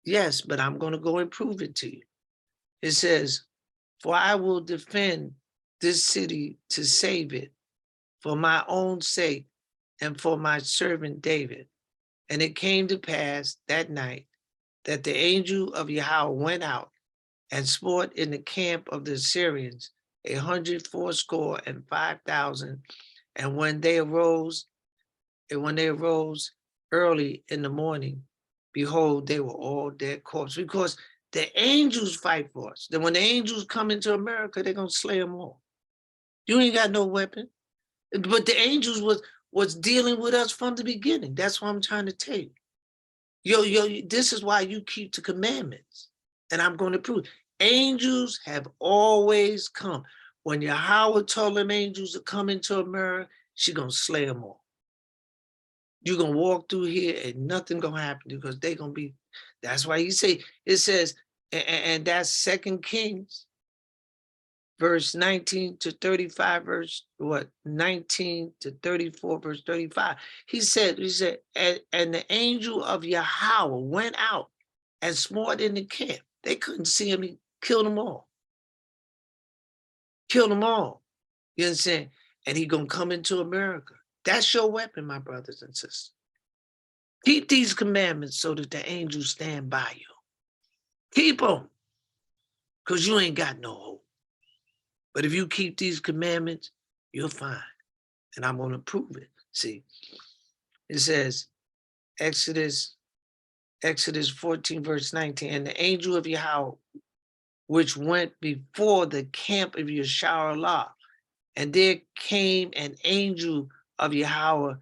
Yes, but I'm going to go and prove it to you. It says, for I will defend this city to save it for my own sake and for my servant David. And it came to pass that night that the angel of Yahweh went out and smote in the camp of the Assyrians 180,500. And when they arose early in the morning, behold, they were all dead corpses. Because the angels fight for us. Then when the angels come into America, they're gonna slay them all. You ain't got no weapon. But the angels was dealing with us from the beginning. That's what I'm trying to tell you. This is why you keep the commandments. And I'm going to prove. Angels have always come. When Yahweh told them angels to come into America, she's going to slay them all. You're going to walk through here and nothing going to happen because they're going to be, that's why you say, it says, and that's 2 Kings, verse 19 to 35, verse what? 19 to 34, verse 35. He said, and the angel of Yahweh went out and smote in the camp. They couldn't see him. He killed them all. Killed them all. You understand? And he gonna come into America. That's your weapon, my brothers and sisters. Keep these commandments so that the angels stand by you. Keep them, because you ain't got no hope. But if you keep these commandments, you're fine. And I'm going to prove it. See, it says, Exodus 14, verse 19, and the angel of Yahweh, which went before the camp of Yasharallah, and there came an angel of Yahweh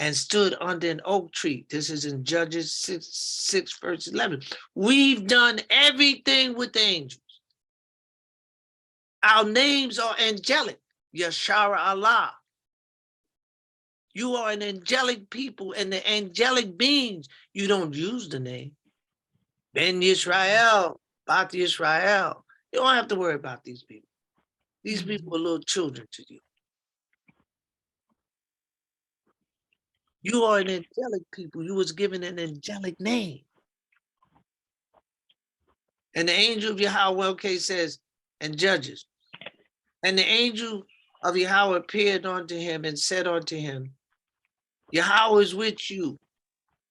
and stood under an oak tree. This is in Judges 6 verse 11. We've done everything with the angels. Our names are angelic, Yashara Allah. You are an angelic people, and the angelic beings, you don't use the name. Ben Yisrael, Bat Yisrael. You don't have to worry about these people. These people are little children to you. You are an angelic people. You was given an angelic name. And the angel of Yahweh, okay, says, and Judges. And the angel of Yahweh appeared unto him and said unto him, Yahweh is with you,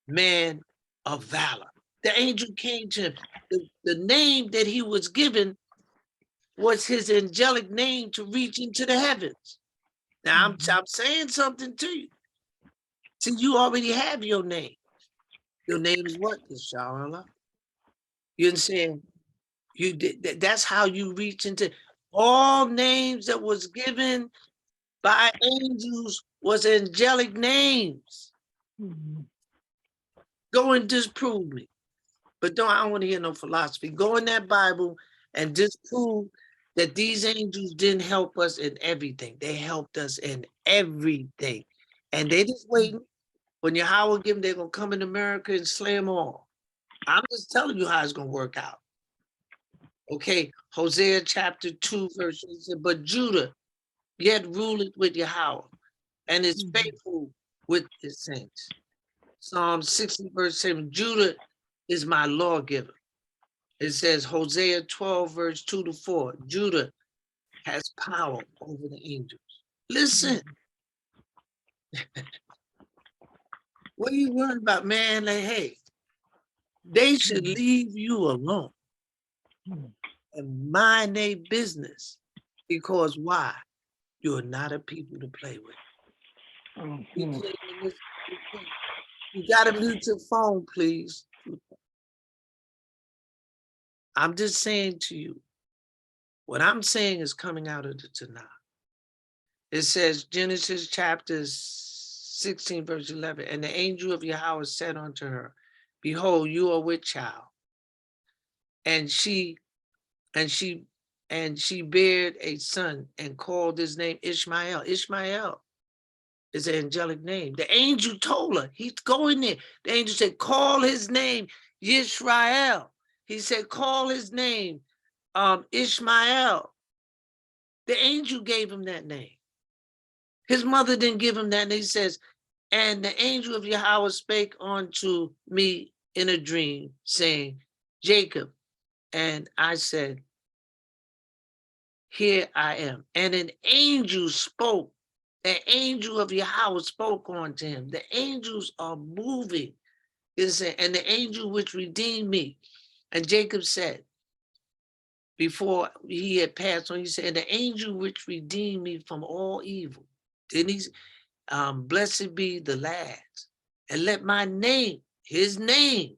man of valor. The angel came to him. The name that he was given was his angelic name to reach into the heavens. Now, I'm saying something to you. See, you already have your name. Your name is what? Inshallah. You understand? That's how you reach into all names that was given by angels was angelic names. Go and disprove me. But I don't want to hear no philosophy. Go in that Bible and disprove that these angels didn't help us in everything. They helped us in everything. And they just waiting. When Yahweh give them, they're going to come in America and slay them all. I'm just telling you how it's going to work out. Okay, Hosea chapter 2, verse 8 said, but Judah yet ruleth with Yahweh and is faithful with his saints. Psalm 60, verse 7, Judah is my lawgiver. It says Hosea 12, verse 2 to 4, Judah has power over the angels. Listen. What are you worried about, man? Like, hey, they should leave you alone and mind their business. Because why? You're not a people to play with. You gotta mute your phone, please. I'm just saying to you, what I'm saying is coming out of the Tanakh. It says, Genesis chapter 16, verse 11, and the angel of Yahweh said unto her, behold, you are with child. And she bared a son and called his name Ishmael. Ishmael is an angelic name. The angel told her, he's going there. The angel said, call his name Yisrael. He said, call his name Ishmael. The angel gave him that name. His mother didn't give him that name. He says, and the angel of Yahweh spake unto me in a dream, saying, Jacob. And I said, here I am. And an angel spoke. The angel of Yahweh spoke unto him. The angels are moving. And the angel which redeemed me. And Jacob said, before he had passed on, he said, the angel which redeemed me from all evil. Then he's, blessed be the last. And let my name, his name,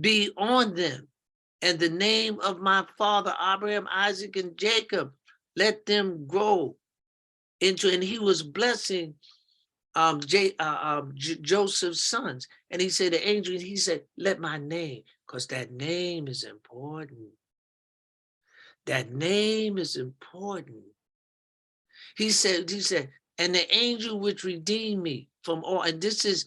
be on them. And the name of my father, Abraham, Isaac, and Jacob, let them grow into, and he was blessing Joseph's sons. And he said, the angel, he said, let my name, because that name is important. That name is important. He said, and the angel which redeemed me from all, and this is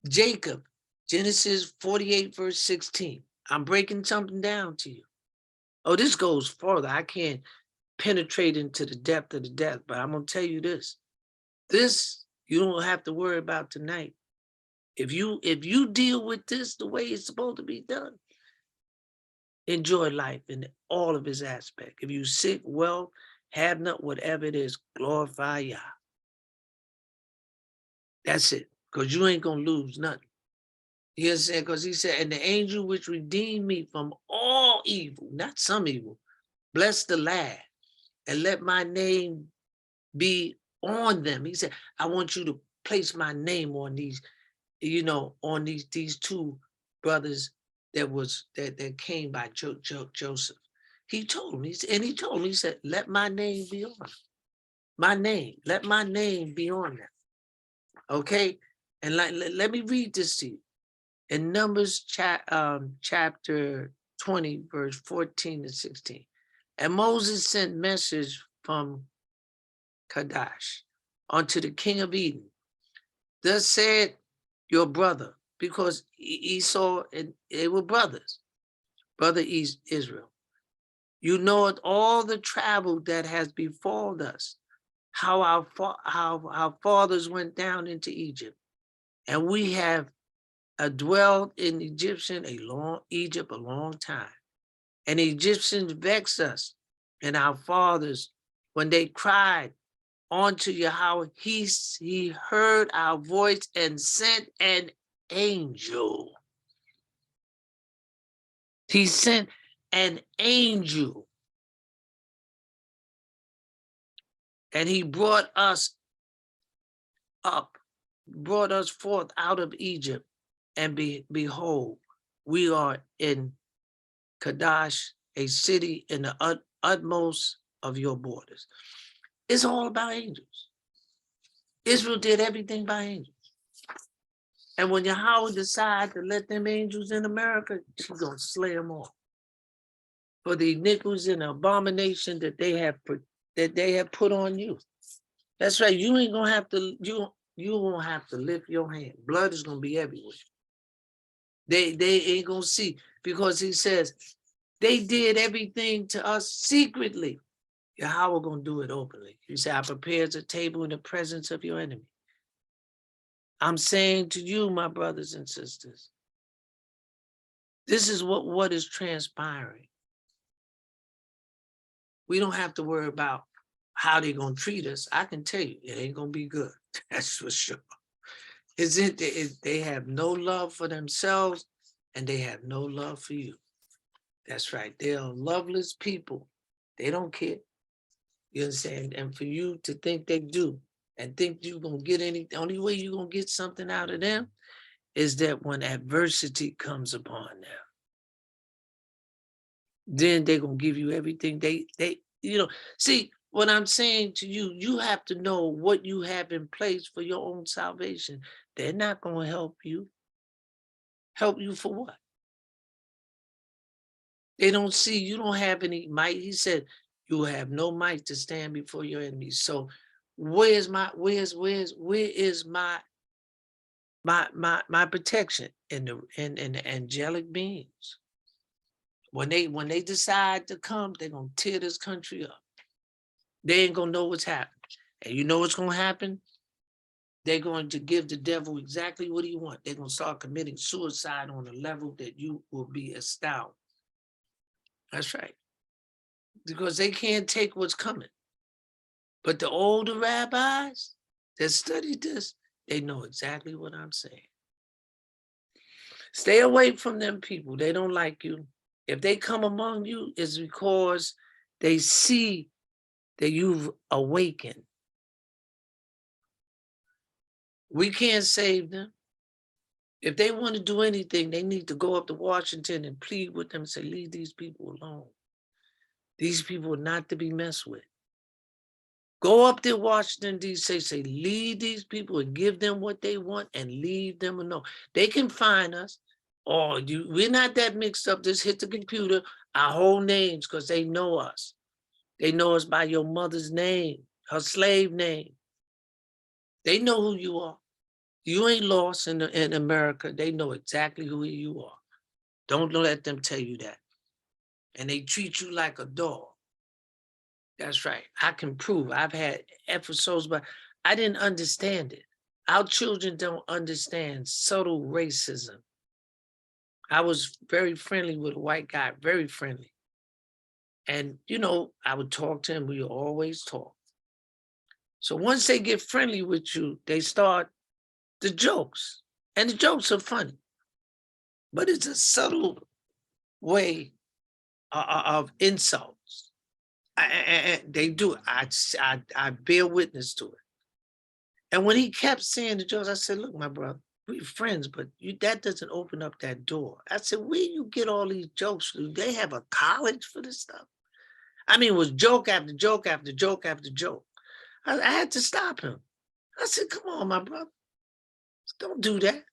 Jacob, Genesis 48, verse 16. I'm breaking something down to you. Oh, this goes further. I can't penetrate into the depth of the depth, but I'm going to tell you this. This you don't have to worry about tonight. If you deal with this the way it's supposed to be done, enjoy life in all of its aspects. If you sick, well, have not, whatever it is, glorify Yah. That's it. Because you ain't going to lose nothing. You understand? Because he said, and the angel which redeemed me from all evil, not some evil, bless the lad, and let my name be on them. He said, I want you to place my name on these, on these two brothers that came by Joseph. He told me, he said, let my name be on them. My name, let my name be on them. Okay? And let me read this to you. In Numbers chapter 20, verse 14 to 16. And Moses sent message from Kadesh unto the king of Eden. Thus said your brother, because Esau and they were brothers, brother Israel. You know it, all the travel that has befallen us, how our fathers went down into Egypt, and we have dwelled in Egypt a long time. And the Egyptians vexed us and our fathers when they cried unto Yahweh. He heard our voice and sent an angel. He sent an angel. And he brought us up, brought us forth out of Egypt. And behold, we are in Kadesh, a city in the utmost of your borders. It's all about angels. Israel did everything by angels. And when Yahweh decides to let them angels in America, she's going to slay them all. For the iniquities and abomination that they have put on you. That's right. You ain't going to have to, you won't have to lift your hand. Blood is going to be everywhere. They ain't going to see, because he says, they did everything to us secretly. Yahweh going to do it openly. He said, I prepared a table in the presence of your enemy. I'm saying to you, my brothers and sisters, this is what is transpiring. We don't have to worry about how they're going to treat us. I can tell you, it ain't going to be good. That's for sure. They have no love for themselves, and they have no love for you. That's right. They are loveless people. They don't care. You understand? And for you to think they do, and think you're going to get the only way you're going to get something out of them is that when adversity comes upon them, then they're going to give you everything they see. What I'm saying to you, you have to know what you have in place for your own salvation. They're not going to help you. Help you for what? They don't see, you don't have any might. He said, you will have no might to stand before your enemies. So where is my protection in the angelic beings? When they decide to come, they're gonna tear this country up. They ain't gonna know what's happening. And you know what's gonna happen? They're going to give the devil exactly what he wants. They're gonna start committing suicide on a level that you will be astounded. That's right. Because they can't take what's coming. But the older rabbis that studied this, they know exactly what I'm saying. Stay away from them people. They don't like you. If they come among you, it's because they see that you've awakened. We can't save them. If they want to do anything, they need to go up to Washington and plead with them and say, leave these people alone. These people are not to be messed with. Go up to Washington, D.C., say, leave these people and give them what they want and leave them alone. They can find us. Or we're not that mixed up. Just hit the computer, our whole names, because they know us. They know us by your mother's name, her slave name. They know who you are. You ain't lost in America. They know exactly who you are. Don't let them tell you that. And they treat you like a dog. That's right. I can prove. I've had episodes, but I didn't understand it. Our children don't understand subtle racism. I was very friendly with a white guy, very friendly. And, I would talk to him. We would always talk. So once they get friendly with you, they start the jokes. And the jokes are funny. But it's a subtle way of insults. They do it. I bear witness to it. And when he kept saying the jokes, I said, look, my brother, we're friends, but that doesn't open up that door. I said, where you get all these jokes? Do they have a college for this stuff? I mean, it was joke after joke after joke after joke. I had to stop him. I said, come on, my brother. Don't do that.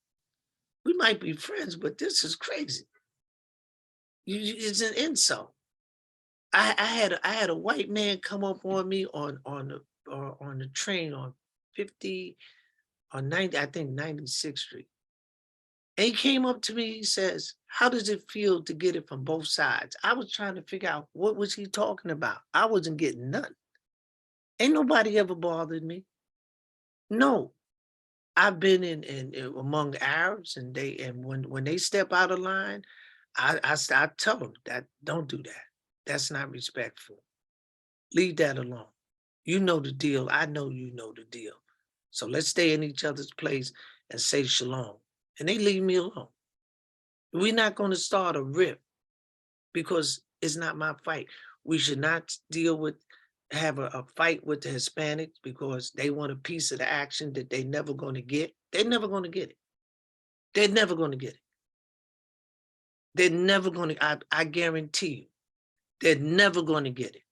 We might be friends, but this is crazy. It's an insult. I had a white man come up on me on the train on 50 or 90, I think 96th Street. And he came up to me, he says, how does it feel to get it from both sides? I was trying to figure out what was he talking about. I wasn't getting nothing. Ain't nobody ever bothered me. No. I've been in among Arabs, and when they step out of line, I tell them that don't do that. That's not respectful. Leave that alone. You know the deal. I know you know the deal. So let's stay in each other's place and say shalom. And they leave me alone. We're not going to start a rift because it's not my fight. We should not have a fight with the Hispanics because they want a piece of the action that they're never going to get. They're never going to get it. They're never going to get it. They're never going to, I guarantee you, they're never going to get it.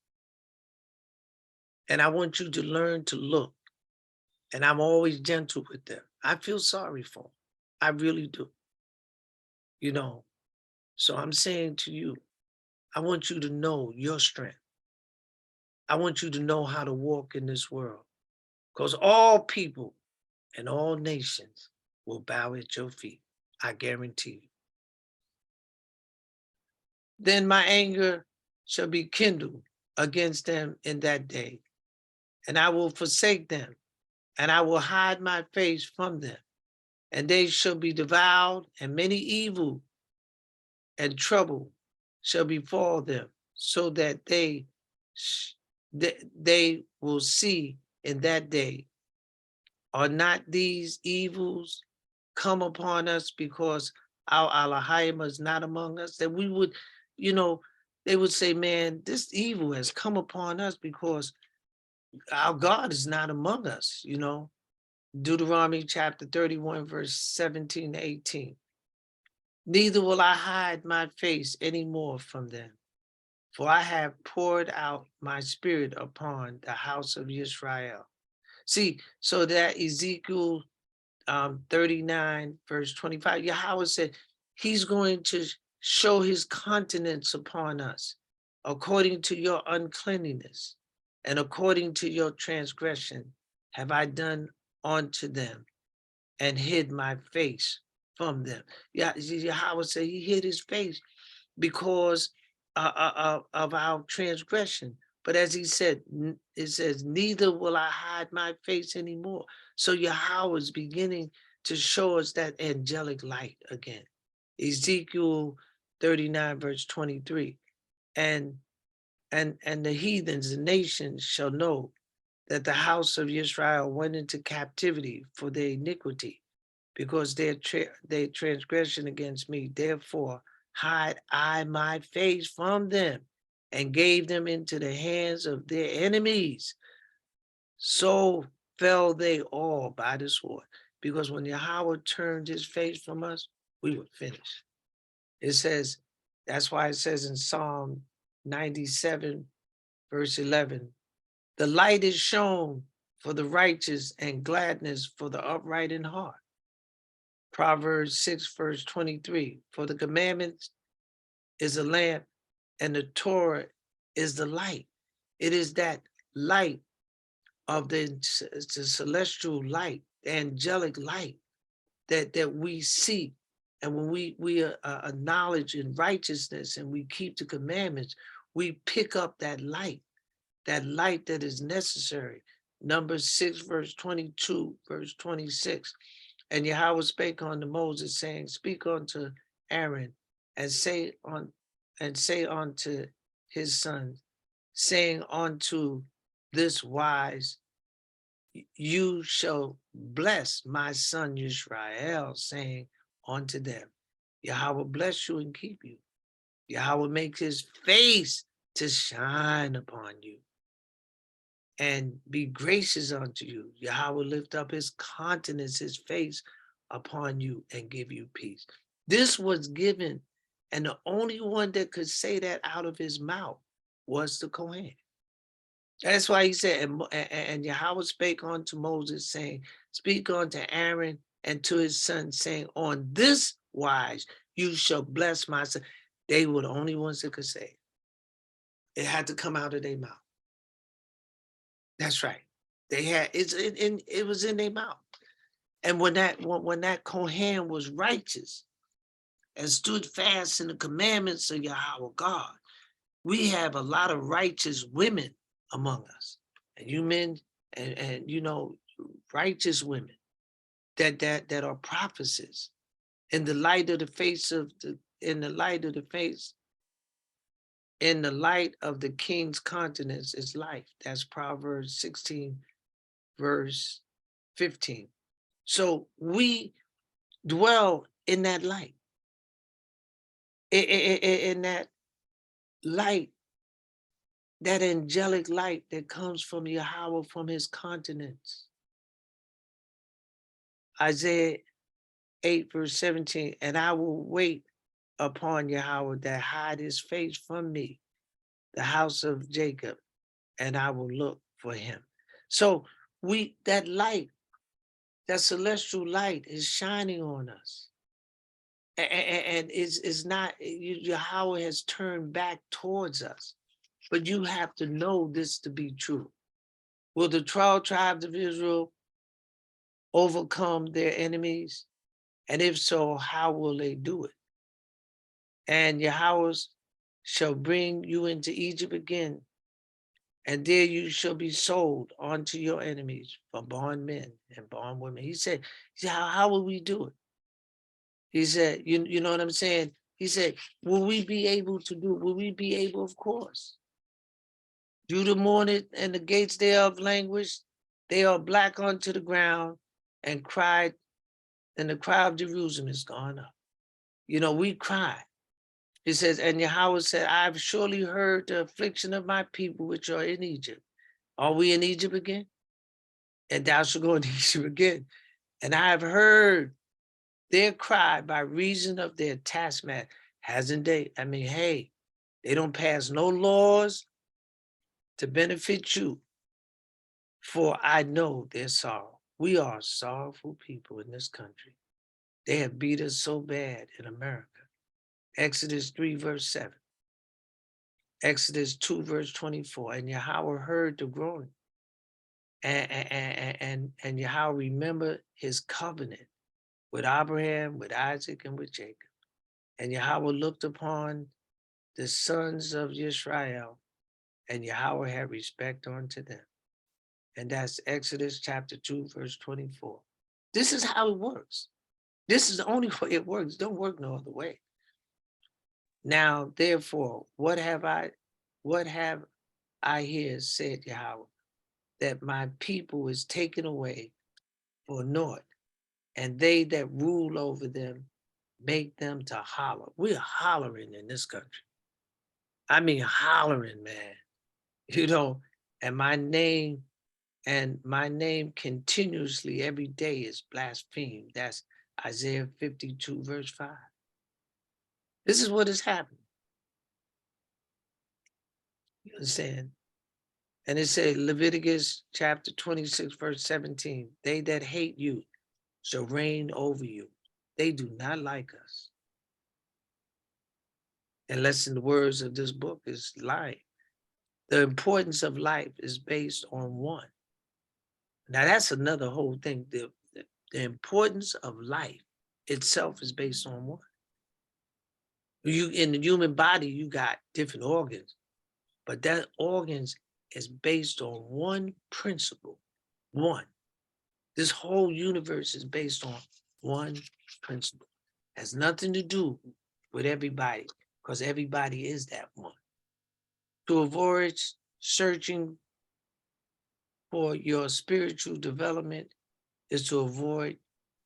And I want you to learn to look. And I'm always gentle with them. I feel sorry for them. I really do. You know, so I'm saying to you, I want you to know your strength. I want you to know how to walk in this world because all people and all nations will bow at your feet. I guarantee you. Then my anger shall be kindled against them in that day, and I will forsake them, and I will hide my face from them, and they shall be devoured, and many evil and trouble shall befall them, so that they will see in that day, are not these evils come upon us because our Elohim is not among us? That we would, you know, they would say, man, this evil has come upon us because our God is not among us, you know. Deuteronomy chapter 31, verse 17 to 18. Neither will I hide my face any more from them, for I have poured out my spirit upon the house of Israel. See, so that Ezekiel 39, verse 25, Yahweh said, he's going to show his countenance upon us according to your uncleanness and according to your transgression have I done unto them and hid my face from them. Yeah, Yahweh said he hid his face because of our transgression. But as he said, it says, neither will I hide my face anymore. So Yahweh is beginning to show us that angelic light again. Ezekiel 39, verse 23. And the heathens, the nations shall know that the house of Israel went into captivity for their iniquity, because their transgression against me. Therefore, hide I my face from them and gave them into the hands of their enemies. So fell they all by the sword. Because when Yahweh turned his face from us, we were finished. It says, that's why it says in Psalm 97, verse 11, the light is shown for the righteous and gladness for the upright in heart. Proverbs 6, verse 23, for the commandments is a lamp and the Torah is the light. It is that light of the celestial light, the angelic light that we see. And when we acknowledge in righteousness and we keep the commandments, we pick up that light that is necessary. Numbers 6, verse 22, verse 26. And Yahweh spake unto Moses, saying, speak unto Aaron and say unto his sons, saying unto this wise, you shall bless my son Israel, saying unto them, Yahweh bless you and keep you. Yahweh make his face to shine upon you and be gracious unto you. Yahweh lift up his countenance, his face upon you and give you peace. This was given, and the only one that could say that out of his mouth was the Kohen. That's why he said, and Yahweh spake unto Moses, saying, speak unto Aaron and to his son, saying, on this wise you shall bless my son. They were the only ones that could say it. It had to come out of their mouth. That's right. They had it was in their mouth. And when that Kohen was righteous and stood fast in the commandments of Yahweh God, we have a lot of righteous women among us, and you men, and you know, righteous women that are prophecies in the light of the face of in the light of the face, in the light of the king's countenance is life. That's Proverbs 16, verse 15. So we dwell in that light, in that light, that angelic light that comes from Yahweh, from his countenance. Isaiah 8, verse 17, and I will wait upon Yahweh that hide his face from me, the house of Jacob, and I will look for him. So that light, that celestial light is shining on us. And it's not, Yahweh has turned back towards us. But you have to know this to be true. Will the 12 tribes of Israel overcome their enemies? And if so, how will they do it? And Yahweh shall bring you into Egypt again, and there you shall be sold unto your enemies for bondmen and bondwomen. He said, how will we do it? He said, you know what I'm saying? He said, will we be able to do it? Will we be able? Of course. Judah mourned, and the gates thereof languished. They are black unto the ground, and cried, and the cry of Jerusalem is gone up. You know, we cry. He says, and Yahweh said, I have surely heard the affliction of my people which are in Egypt. Are we in Egypt again? And thou shalt go into Egypt again. And I have heard their cry by reason of their taskmaster. Hasn't they? I mean, hey, they don't pass no laws to benefit you, for I know their sorrow. We are sorrowful people in this country. They have beat us so bad in America. Exodus 3, verse 7. Exodus 2, verse 24. And Yahweh heard the groaning. And Yahweh remembered his covenant with Abraham, with Isaac, and with Jacob. And Yahweh looked upon the sons of Israel, and Yahweh had respect unto them. And that's Exodus chapter 2, verse 24. This is how it works. This is the only way it works. It don't work no other way. Now, therefore, what have I here, said Yahweh, that my people is taken away for naught, and they that rule over them make them to holler. We're hollering in this country. I mean, hollering, man. You know, and my name continuously every day is blasphemed. That's Isaiah 52, verse 5. This is what is happening. You understand? And it said, Leviticus chapter 26, verse 17, they that hate you shall reign over you. They do not like us. Unless in the words of this book is lying. The importance of life is based on one. Now that's another whole thing. The importance of life itself is based on one. You in the human body, you got different organs, but that organs is based on one principle. One. This whole universe is based on one principle. Has nothing to do with everybody, because everybody is that one. To avoid searching for your spiritual development is to avoid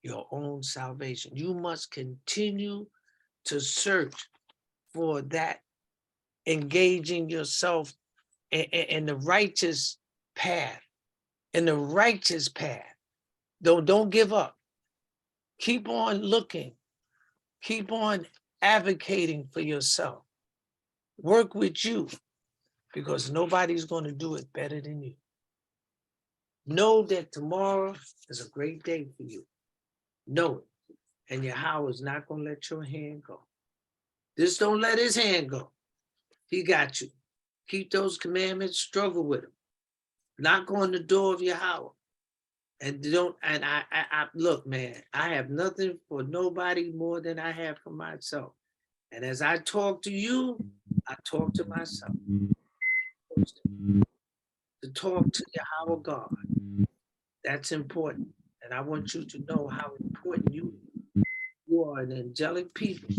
your own salvation. You must continue to search for that, engaging yourself in the righteous path, in the righteous path. Don't give up. Keep on looking. Keep on advocating for yourself. Work with you, because nobody's going to do it better than you. Know that tomorrow is a great day for you. Know it. And Yahweh is not going to let your hand go. Just don't let his hand go. He got you. Keep those commandments, struggle with them. Knock on the door of Yahweh. And I look, man, I have nothing for nobody more than I have for myself. And as I talk to you, I talk to myself. To talk to Yahweh God. That's important. And I want you to know how important you are an angelic people.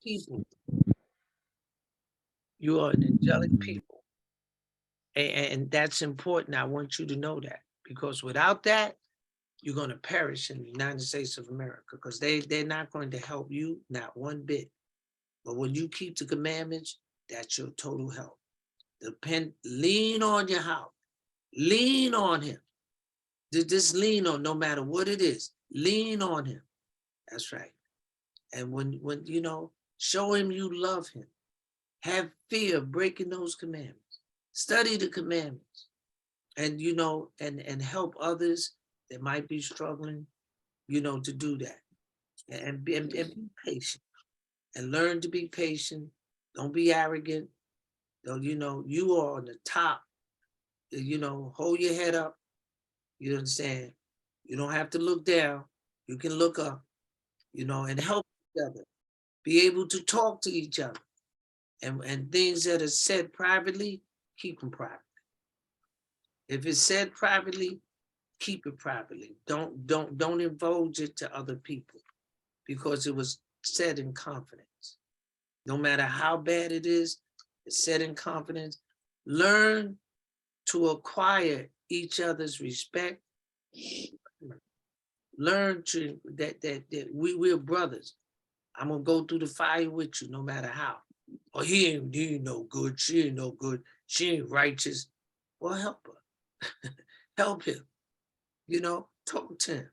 people. You are an angelic people. And that's important. I want you to know that, because without that, you're going to perish in the United States of America, because they're not going to help you, not one bit. But when you keep the commandments, that's your total help. Lean on your house. Lean on him. Just lean on, no matter what it is. Lean on him. That's right. And when show him you love him. Have fear of breaking those commandments. Study the commandments. And and help others that might be struggling, to do that. And be patient. And learn to be patient. Don't be arrogant. Don't, you are on the top. Hold your head up. You understand? You don't have to look down. You can look up, and help each other. Be able to talk to each other. And things that are said privately, keep them private. If it's said privately, keep it privately. Don't divulge it to other people, because it was said in confidence. No matter how bad it is, it's said in confidence. Learn to acquire each other's respect. Learn that we're brothers. I'm gonna go through the fire with you, no matter how. Oh, he ain't no good. She ain't no good. She ain't righteous. Well, help her. Help him. Talk to him.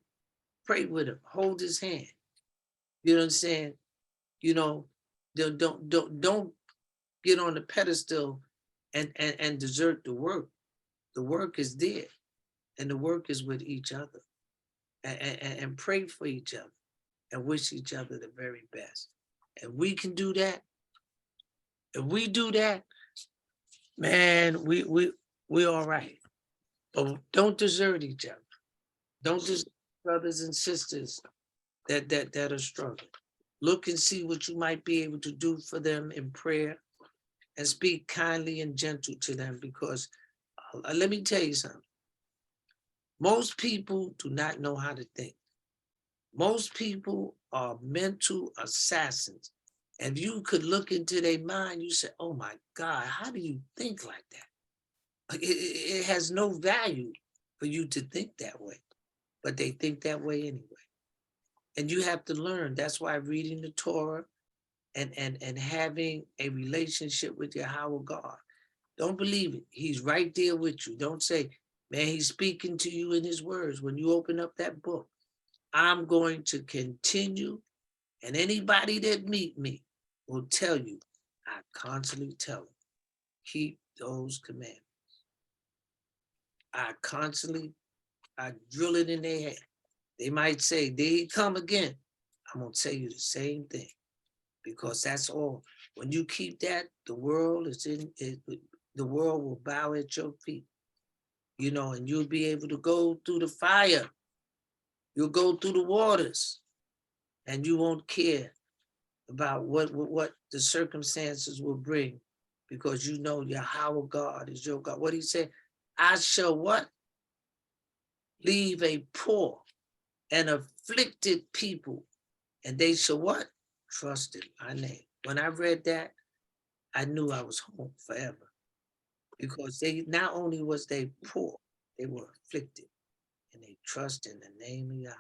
Pray with him. Hold his hand. You know what I'm saying? Don't get on the pedestal and desert the work. The work is there, and the work is with each other. And pray for each other and wish each other the very best. And we can do that. If we do that, man, we all right. But don't desert each other. Don't desert brothers and sisters that are struggling. Look and see what you might be able to do for them in prayer, and speak kindly and gentle to them, because let me tell you something. Most people do not know how to think. Most people are mental assassins. And you could look into their mind, you say, oh my God, how do you think like that? It has no value for you to think that way, but they think that way anyway. And you have to learn. That's why reading the Torah and having a relationship with Yahweh God. Don't believe it. He's right there with you. Don't say, man, he's speaking to you in his words. When you open up that book, I'm going to continue. And anybody that meet me will tell you, I constantly tell them, keep those commandments. I drill it in their head. They might say, there he come again. I'm going to tell you the same thing, because that's all. When you keep that, the world will bow at your feet, and you'll be able to go through the fire. You'll go through the waters, and you won't care about what the circumstances will bring, because Yahweh God is your God. What he said, I shall what? Leave a poor and afflicted people, and they shall what? Trust in my name. When I read that, I knew I was home forever, because they not only was they poor, they were afflicted, and they trust in the name of Yahweh.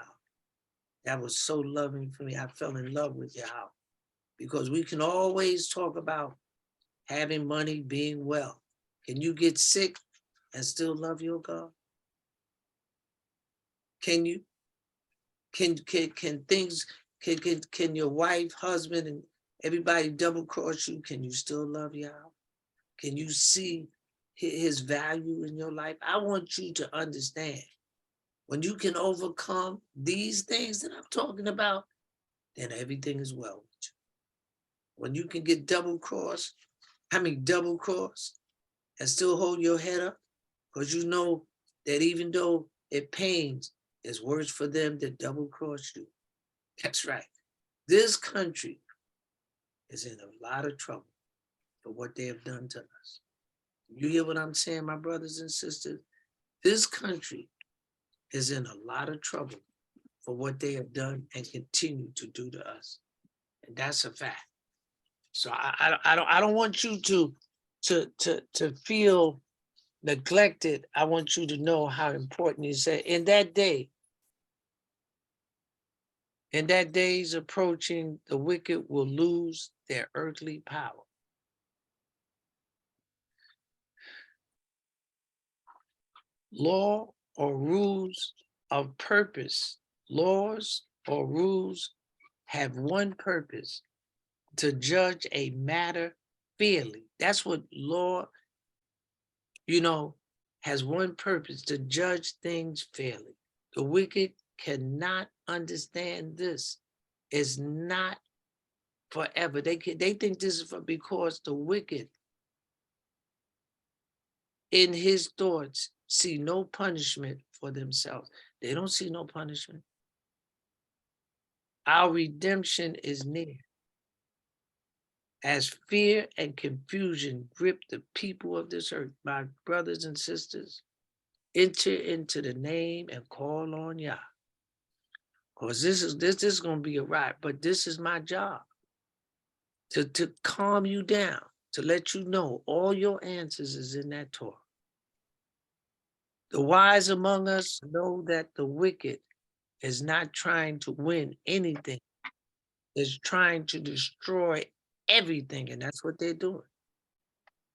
That was so loving for me. I fell in love with Yahweh, because we can always talk about having money, being well. Can you get sick and still love your God? Can you? Can things, can your wife, husband, and everybody double cross you? Can you still love Yahweh? Can you see his value in your life? I want you to understand, when you can overcome these things that I'm talking about, then everything is well with you. When you can get double crossed and still hold your head up, because you know that even though it pains, it's worse for them that double cross you. That's right. This country is in a lot of trouble for what they have done to us. You hear what I'm saying, my brothers and sisters? This country is in a lot of trouble for what they have done and continue to do to us. And that's a fact. So I don't want you to feel neglected. I want you to know how important he said in that day. In that days approaching, the wicked will lose their earthly power. Law or rules of purpose, laws or rules have one purpose: to judge a matter fairly. That's what law, has one purpose: to judge things fairly. The wicked cannot understand this. It's not forever. They think this is because the wicked in his thoughts see no punishment for themselves. They don't see no punishment. Our redemption is near. As fear and confusion grip the people of this earth, my brothers and sisters, enter into the name and call on Yah. Because this is going to be a ride, but this is my job. To calm you down, to let you know all your answers is in that Torah. The wise among us know that the wicked is not trying to win anything, is trying to destroy everything, and that's what they're doing.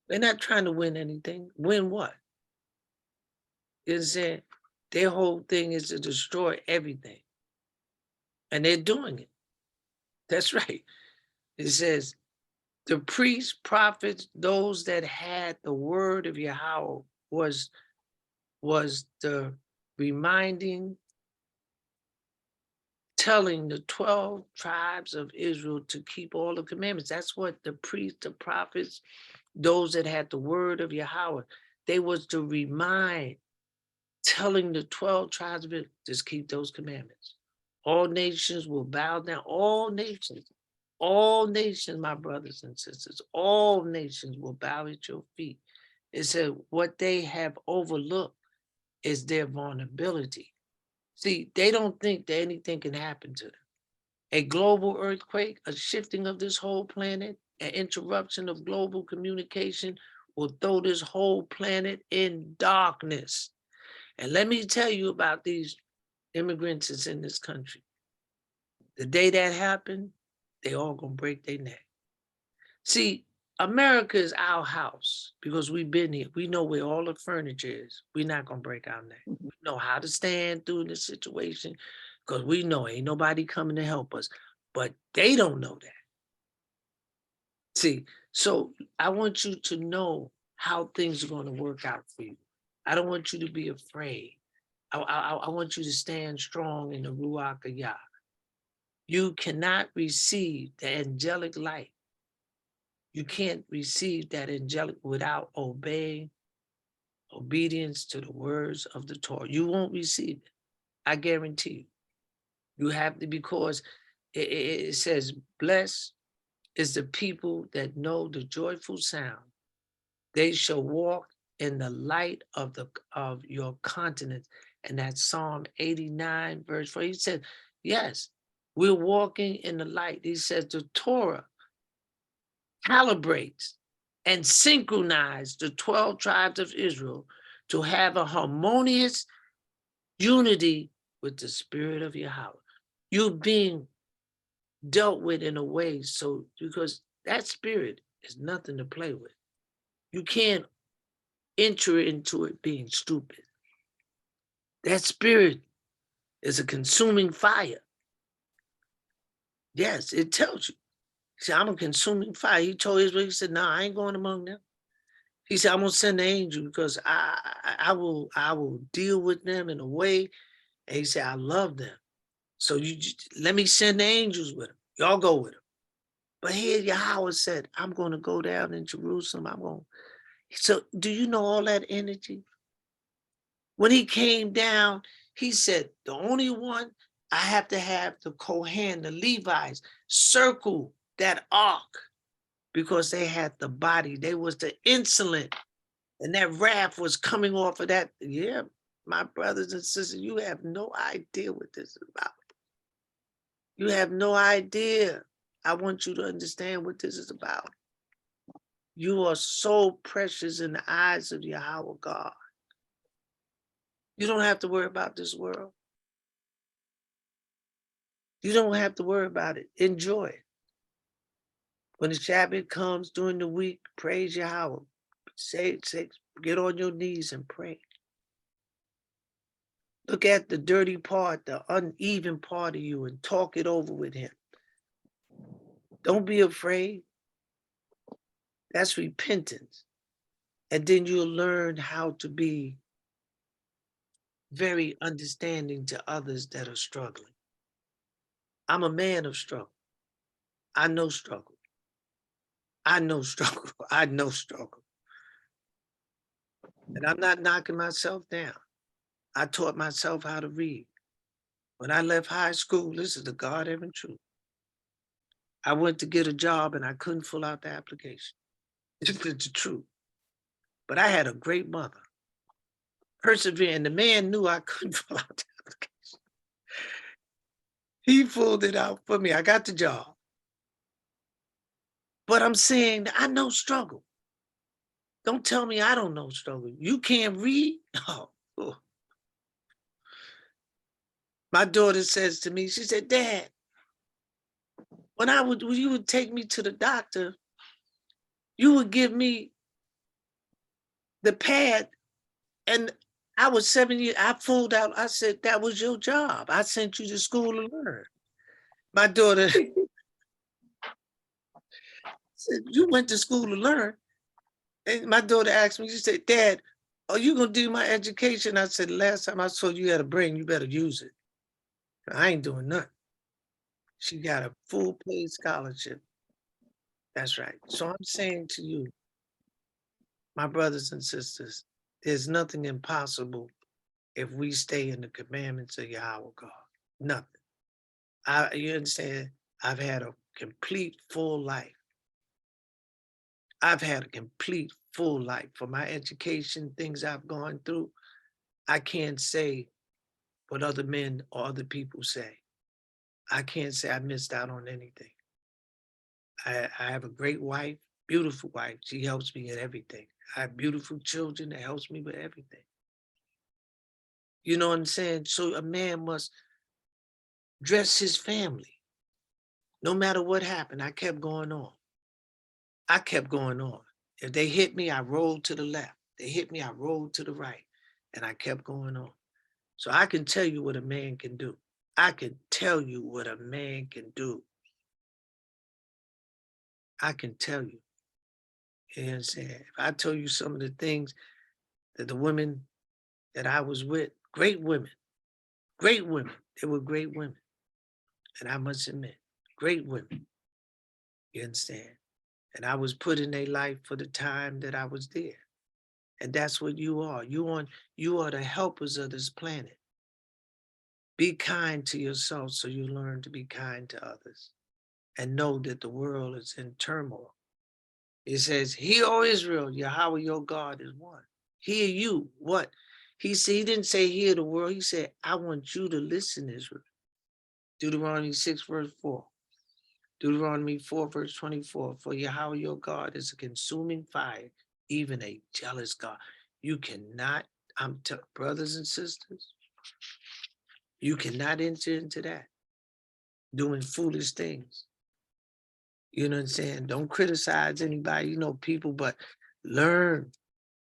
They're not trying to win anything. Win what? You understand? Their whole thing is to destroy everything. And they're doing it. That's right. It says, the priests, prophets, those that had the word of Yahweh was the reminding, telling the 12 tribes of Israel to keep all the commandments. That's what the priests, the prophets, those that had the word of Yahweh, they was to remind, telling the 12 tribes of Israel, just keep those commandments. All nations will bow down. All nations, my brothers and sisters, all nations will bow at your feet. It said what they have overlooked is their vulnerability. See, they don't think that anything can happen to them. A global earthquake, a shifting of this whole planet, an interruption of global communication will throw this whole planet in darkness. And let me tell you about these immigrants that's in this country. The day that happened, they all gonna break their neck. See, America is our house because we've been here. We know where all the furniture is. We're not gonna break our neck. We know how to stand through the situation because we know ain't nobody coming to help us. But they don't know that. See, so I want you to know how things are gonna work out for you. I don't want you to be afraid. I want you to stand strong in the Ruach of Yah. You cannot receive the angelic light. You can't receive that angelic without obeying, obedience to the words of the Torah. You won't receive it. I guarantee you. You have to, because it says, blessed is the people that know the joyful sound. They shall walk in the light of your countenance. And that's Psalm 89, verse 4. He said, yes, we're walking in the light. He says the Torah calibrates and synchronizes the 12 tribes of Israel to have a harmonious unity with the spirit of Yahweh. You're being dealt with in a way so, because that spirit is nothing to play with. You can't enter into it being stupid. That spirit is a consuming fire. Yes, it tells you. See, I'm a consuming fire. He told Israel, he said, no, I ain't going among them. He said, I'm gonna send the angel because I will deal with them in a way. And he said, I love them. So you just, let me send the angels with them. Y'all go with them. But here Yahweh said, I'm going to go down in Jerusalem. So do you know all that energy? When he came down, he said, the only one I have to have the Kohen, the Levites, circle that ark because they had the body. They was the insolent. And that wrath was coming off of that. Yeah, my brothers and sisters, you have no idea what this is about. You have no idea. I want you to understand what this is about. You are so precious in the eyes of Yahweh God. You don't have to worry about this world. You don't have to worry about it. Enjoy it. When the Shabbat comes during the week, praise Yahweh. Say, get on your knees and pray. Look at the dirty part, the uneven part of you, and talk it over with him. Don't be afraid. That's repentance. And then you'll learn how to be very understanding to others that are struggling. I'm a man of struggle. I know struggle. I know struggle. I know struggle. And I'm not knocking myself down. I taught myself how to read. When I left high school, this is the God-given truth. I went to get a job and I couldn't fill out the application. It's the truth. But I had a great mother. Persevering. The man knew I couldn't fill out the application. He filled it out for me. I got the job. But I'm saying that I know struggle. Don't tell me I don't know struggle. You can't read? Oh. My daughter says to me, she said, Dad, when you would take me to the doctor, you would give me the pad, and I was 7 years, I pulled out, I said, that was your job. I sent you to school to learn. My daughter said, you went to school to learn. And my daughter asked me, she said, Dad, are you gonna do my education? I said, last time I saw you had a brain, you better use it. I ain't doing nothing. She got a full paid scholarship. That's right. So I'm saying to you, my brothers and sisters, there's nothing impossible if we stay in the commandments of Yahweh God. Nothing. You understand? I've had a complete full life. I've had a complete full life. For my education, things I've gone through, I can't say what other men or other people say. I can't say I missed out on anything. I have a great wife, beautiful wife. She helps me in everything. I have beautiful children that helps me with everything. You know what I'm saying? So a man must dress his family. No matter what happened, I kept going on. I kept going on. If they hit me, I rolled to the left. They hit me, I rolled to the right. And I kept going on. So I can tell you what a man can do. I can tell you what a man can do. I can tell you. You know what I'm saying? If I tell you some of the things that the women that I was with, great women, they were great women. And I must admit, great women. You understand? And I was put in their life for the time that I was there. And that's what you are. You are the helpers of this planet. Be kind to yourself so you learn to be kind to others. And know that the world is in turmoil. It says, hear, O Israel, Yahweh your God is one. Hear you. What? He said, he didn't say hear the world. He said, I want you to listen, Israel. Deuteronomy 6, verse 4. Deuteronomy 4, verse 24. For Yahweh your God is a consuming fire, even a jealous God. You cannot, brothers and sisters, you cannot enter into that doing foolish things. You know what I'm saying? Don't criticize anybody, people, but learn.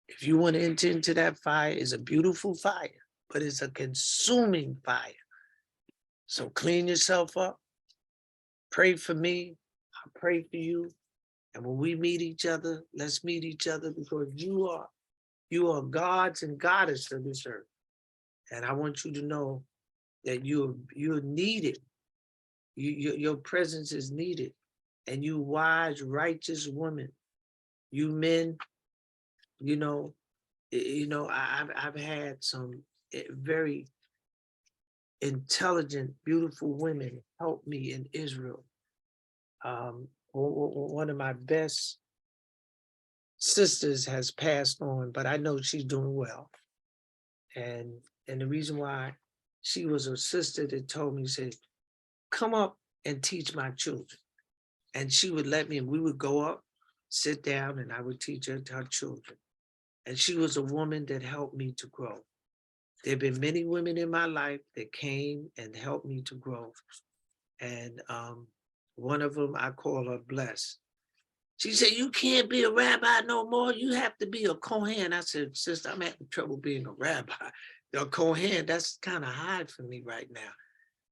If you want to enter into that fire, it's a beautiful fire, but it's a consuming fire. So clean yourself up. Pray for me. I pray for you. And when we meet each other, let's meet each other, because you are gods and goddess of this earth. And I want you to know that you're needed. Your presence is needed. And you wise, righteous women, you men, I've had some very intelligent, beautiful women help me in Israel. One of my best sisters has passed on, but I know she's doing well. And the reason why, she was a sister that told me, said, come up and teach my children. And she would let me, and we would go up, sit down, and I would teach her children. And she was a woman that helped me to grow. There have been many women in my life that came and helped me to grow. And one of them, I call her Bless. She said, you can't be a rabbi no more. You have to be a Kohen. I said, sister, I'm having trouble being a rabbi. A Kohen, that's kind of hard for me right now.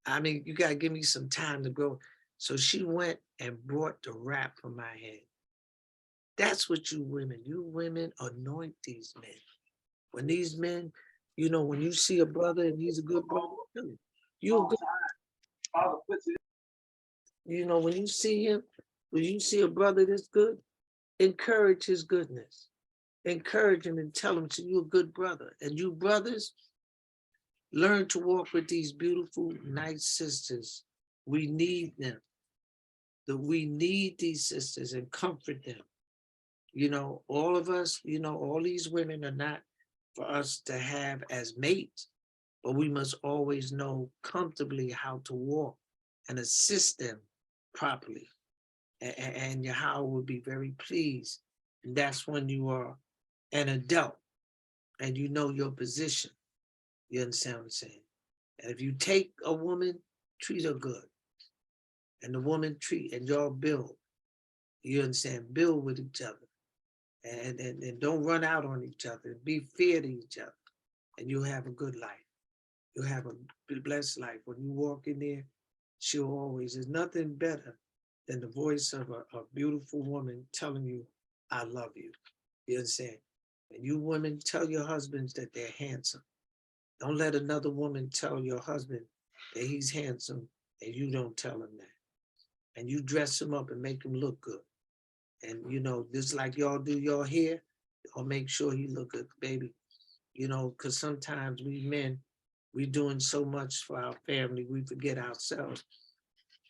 I mean, you got to give me some time to grow. So she went and brought the wrap from my head. That's what you women anoint these men. When these men, you know, when you see a brother and he's a good brother, you're good. You know, when you see him, when you see a brother that's good, encourage his goodness. Encourage him and tell him, so you're a good brother. And you brothers, learn to walk with these beautiful, nice sisters. We need them. We need these sisters and comfort them. You know, all of us, you know, all these women are not for us to have as mates, but we must always know comfortably how to walk and assist them properly. And Yahweh will be very pleased. And that's when you are an adult and you know your position. You understand what I'm saying? And if you take a woman, treat her good. And the woman and y'all build. You understand? Build with each other. And don't run out on each other. Be fair to each other. And you'll have a good life. You'll have a blessed life. When you walk in there, there's nothing better than the voice of a beautiful woman telling you, I love you. You understand? And you women, tell your husbands that they're handsome. Don't let another woman tell your husband that he's handsome and you don't tell him that. And you dress him up and make him look good. And, you know, just like y'all do your hair, or make sure he look good, baby. You know, because sometimes we men, we doing so much for our family, we forget ourselves.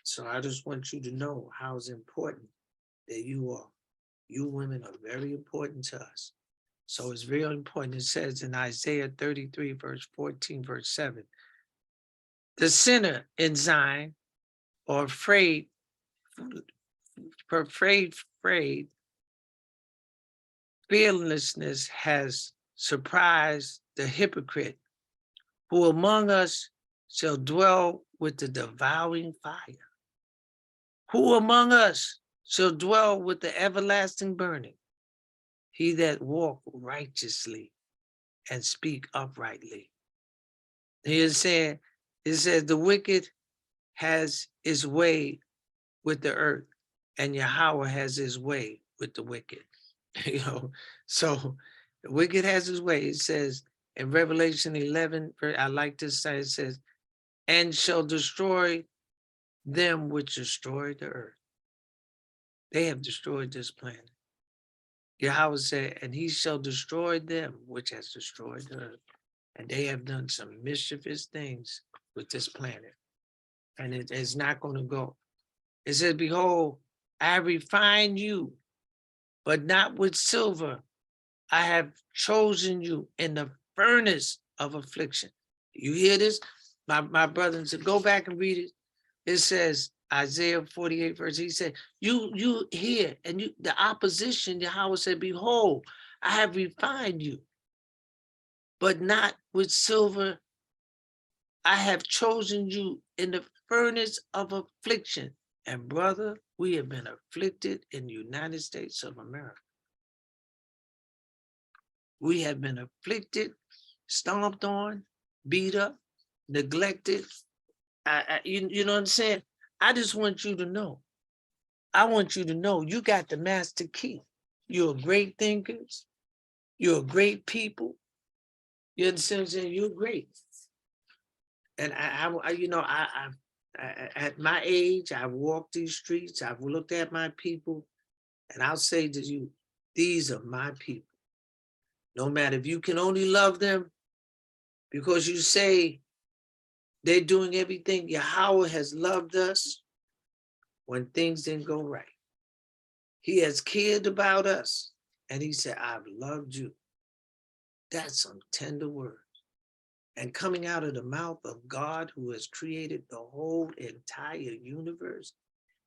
So I just want you to know how it's important that you are. You women are very important to us. So it's very important. It says in Isaiah 33, verse 14, verse 7, the sinner in Zion, or afraid, fearlessness has surprised the hypocrite, who among us shall dwell with the devouring fire. Who among us shall dwell with the everlasting burning? He that walk righteously and speak uprightly. He is saying, it says the wicked has his way with the earth, and Yahweh has his way with the wicked. You know, so the wicked has his way. It says in Revelation 11, I like this side, it says, and shall destroy them which destroy the earth. They have destroyed this planet. Yahweh said, and he shall destroy them which has destroyed the earth. And they have done some mischievous things with this planet. And it is not going to go. It says, behold, I refine you, but not with silver. I have chosen you in the furnace of affliction. You hear this? My brother said, go back and read it. It says, Isaiah 48 verse, he said, you hear, and you, the opposition, Yahweh said, behold, I have refined you, but not with silver. I have chosen you in the furnace of affliction. And brother, we have been afflicted in the United States of America. We have been afflicted, stomped on, beat up, neglected. You know what I'm saying? I just want you to know. I want you to know you got the master key. You're great thinkers. You're great people. You understand what I'm saying? You're great. And at my age, I've walked these streets. I've looked at my people, and I'll say to you, these are my people. No matter if you can only love them because you say they're doing everything. Yahweh has loved us when things didn't go right. He has cared about us, and he said, I've loved you. That's some tender words. And coming out of the mouth of God, who has created the whole entire universe,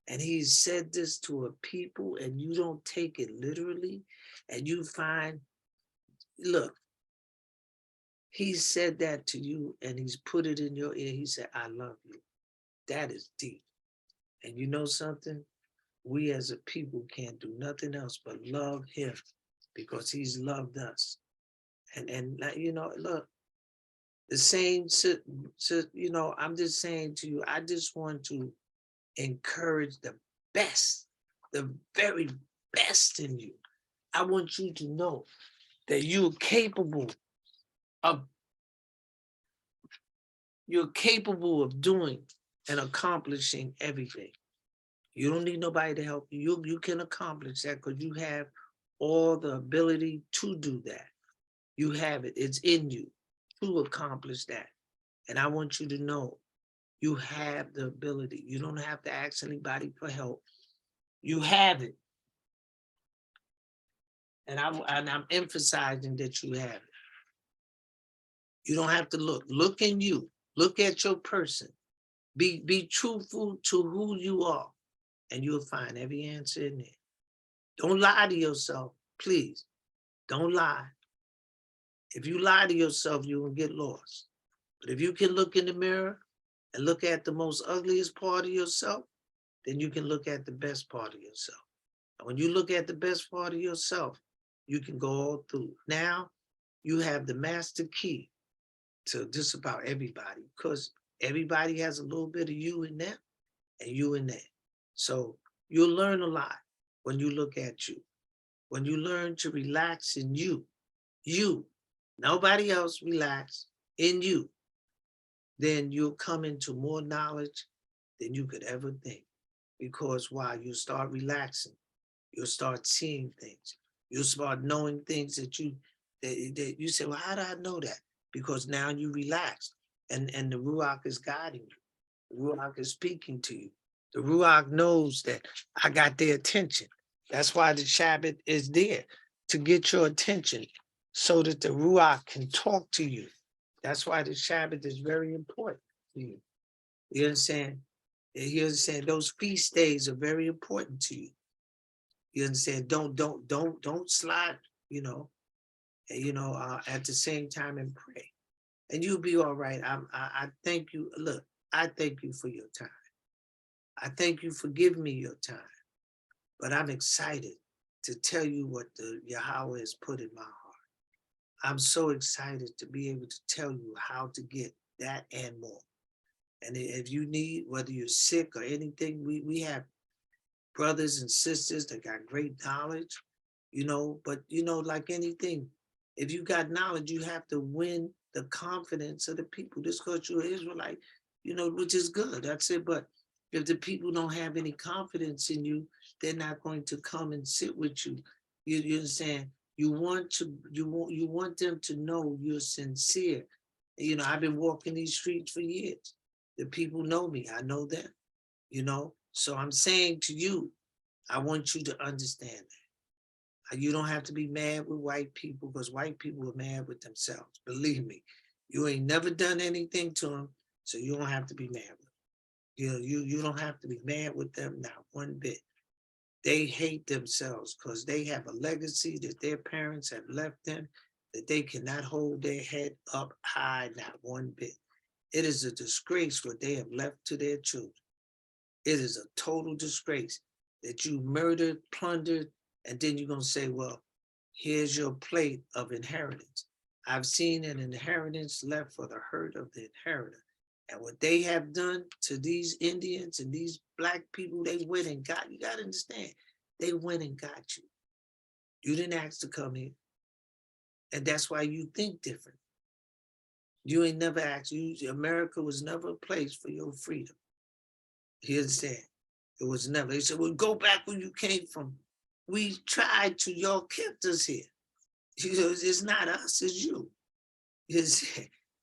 And he said this to a people, and you don't take it literally, and you find, look, he said that to you, and he's put it in your ear. He said, I love you. That is deep. And you know something? We as a people can't do nothing else but love him because he's loved us. And you know, look, the same, you know, I'm just saying to you, I just want to encourage the best, the very best in you. I want you to know that of you're capable of doing and accomplishing everything. You don't need nobody to help you. You can accomplish that because you have all the ability to do that. You have it. It's in you to accomplish that. And I want you to know you have the ability. You don't have to ask anybody for help. You have it. And I'm emphasizing that you have it. You don't have to look. Look in you. Look at your person. Be truthful to who you are, and you'll find every answer in there. Don't lie to yourself, please. Don't lie. If you lie to yourself, you will get lost. But if you can look in the mirror and look at the most ugliest part of yourself, then you can look at the best part of yourself. And when you look at the best part of yourself, you can go all through. Now, you have the master key to just about everybody, because everybody has a little bit of you in them and you in there. So you'll learn a lot when you look at you. When you learn to relax in you, nobody else, relax in you, then you'll come into more knowledge than you could ever think. Because while you start relaxing, you'll start seeing things. You'll start knowing things that you say, well, how do I know that? Because now you relax, and the Ruach is guiding you. The Ruach is speaking to you. The Ruach knows that I got their attention. That's why the Shabbat is there, to get your attention so that the Ruach can talk to you. That's why the Shabbat is very important to you. You understand? You understand? Those feast days are very important to you. You understand? Don't slide, you know, at the same time, and pray. And you'll be all right. I thank you. Look, I thank you for your time. I thank you for giving me your time. But I'm excited to tell you what the Yahweh has put in my heart. I'm so excited to be able to tell you how to get that and more. And if you need, whether you're sick or anything, we have brothers and sisters that got great knowledge, you know, but you know, like anything, if you got knowledge, you have to win the confidence of the people. This because you're Israelite, you know, which is good. That's it. But if the people don't have any confidence in you, they're not going to come and sit with you. You understand? You want them to know you're sincere. You know, I've been walking these streets for years. The people know me. I know them. You know, so I'm saying to you, I want you to understand that. You don't have to be mad with white people, because white people are mad with themselves. Believe me, you ain't never done anything to them, so you don't have to be mad with them. You know, you don't have to be mad with them, not one bit. They hate themselves because they have a legacy that their parents have left them, that they cannot hold their head up high, not one bit. It is a disgrace what they have left to their children. It is a total disgrace that you murdered, plundered, and then you're going to say, well, here's your plate of inheritance. I've seen an inheritance left for the hurt of the inheritor. And what they have done to these Indians and these black people, they went and got, you got to understand, they went and got you. You didn't ask to come here. And that's why you think different. You ain't never asked. America was never a place for your freedom. You understand? It was never. They said, well, go back where you came from. We tried to, y'all kept us here. You know, it's not us, it's you.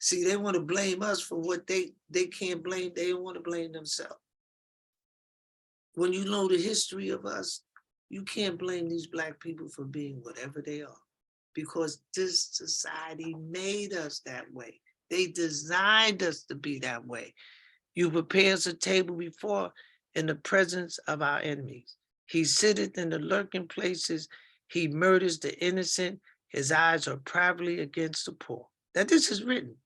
See, they want to blame us for what they can't blame. They don't want to blame themselves. When you know the history of us, you can't blame these black people for being whatever they are, because this society made us that way. They designed us to be that way. You prepare us a table before, in the presence of our enemies. He sitteth in the lurking places. He murders the innocent. His eyes are privately against the poor. Now this is written.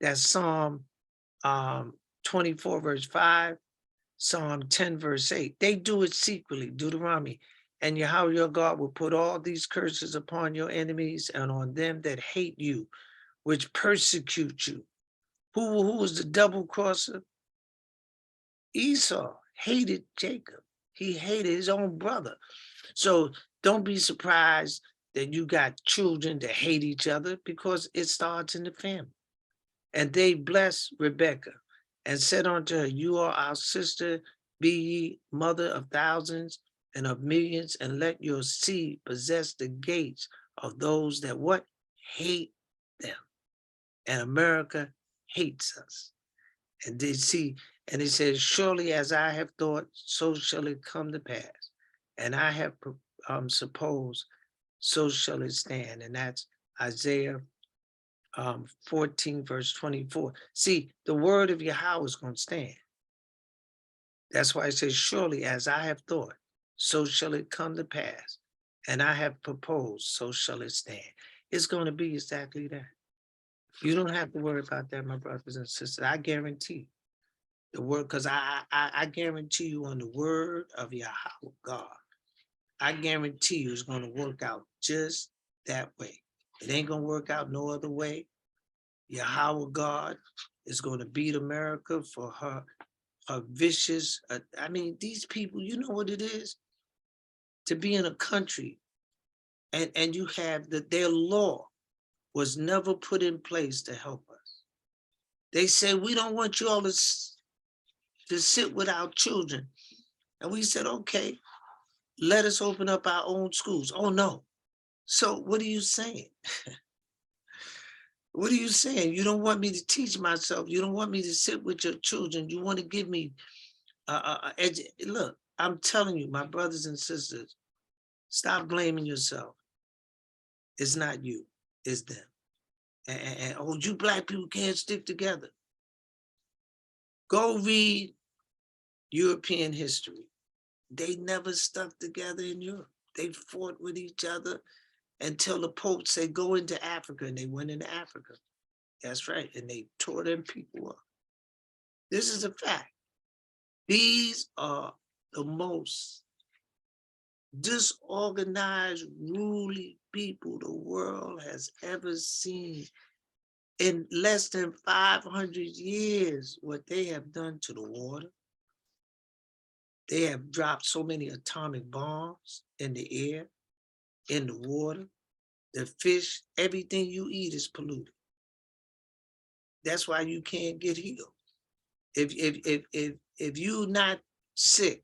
That's Psalm 24 verse 5, Psalm 10 verse 8. They do it secretly, Deuteronomy. And Yahweh your God will put all these curses upon your enemies and on them that hate you, which persecute you. Who was the double crosser? Esau hated Jacob. He hated his own brother. So don't be surprised that you got children that hate each other, because it starts in the family. And they blessed Rebekah and said unto her, you are our sister, be ye mother of thousands and of millions, and let your seed possess the gates of those that what? Hate them. And America hates us. And they see, and it says, surely as I have thought, so shall it come to pass. And I have supposed, so shall it stand. And that's Isaiah 14 verse 24. See, the word of Yahweh is going to stand. That's why it says, surely as I have thought, so shall it come to pass. And I have proposed, so shall it stand. It's going to be exactly that. You don't have to worry about that, my brothers and sisters. I guarantee the word, because I guarantee you on the word of Yahweh God, I guarantee you it's going to work out just that way. It ain't going to work out no other way. Yahweh God is going to beat America for her vicious. I mean, these people, you know what it is to be in a country and you have that their law was never put in place to help us. They say, we don't want you all to sit with our children. And we said, okay, let us open up our own schools. Oh no. So what are you saying? What are you saying? You don't want me to teach myself. You don't want me to sit with your children. You want to give me, look, I'm telling you, my brothers and sisters, stop blaming yourself. It's not you, it's them. And oh, you black people can't stick together. Go read European history. They never stuck together in Europe. They fought with each other until the Pope said, go into Africa, and they went into Africa. That's right, and they tore them people up. This is a fact. These are the most disorganized, ruling people the world has ever seen. In less than 500 years, what they have done to the water, they have dropped so many atomic bombs in the air, in the water, the fish, everything you eat is polluted. That's why you can't get healed. If you're not sick,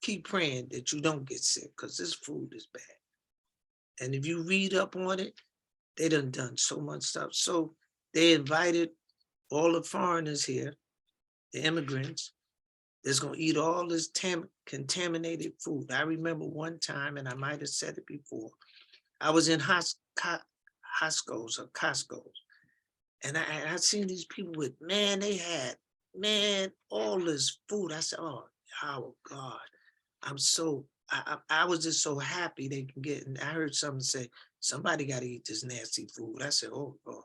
keep praying that you don't get sick, because this food is bad. And if you read up on it, they done so much stuff. So they invited all the foreigners here, the immigrants, that's going to eat all this contaminated food. I remember one time, and I might have said it before, I was in Costco's, and I seen these people with, man, they had, man, all this food. I said, oh, God, I was just so happy they can get, and I heard someone say, somebody got to eat this nasty food. I said, oh, God.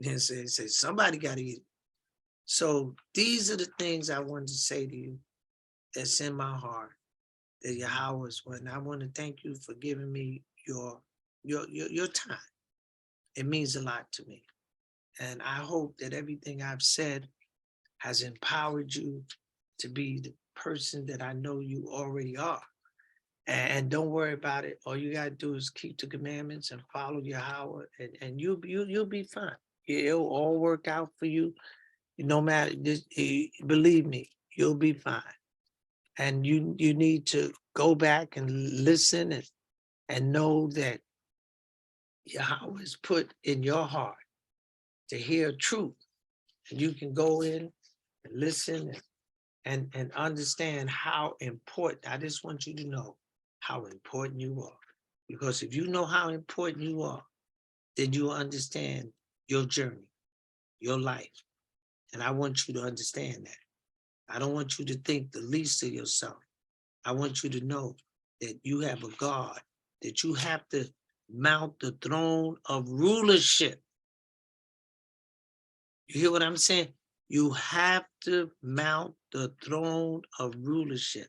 And say, somebody got to eat it. So these are the things I wanted to say to you that's in my heart, that Yahweh is one. I want to thank you for giving me your time. It means a lot to me. And I hope that everything I've said has empowered you to be the person that I know you already are. And don't worry about it. All you gotta do is keep the commandments and follow Yahweh, and you'll be fine. It'll all work out for you. No matter this, believe me, you'll be fine. And you need to go back and listen and know that Yahweh is put in your heart to hear truth. And you can go in and listen and understand how important. I just want you to know how important you are. Because if you know how important you are, then you'll understand your journey, your life. And I want you to understand that. I don't want you to think the least of yourself. I want you to know that you have a God, that you have to mount the throne of rulership. You hear what I'm saying? You have to mount the throne of rulership.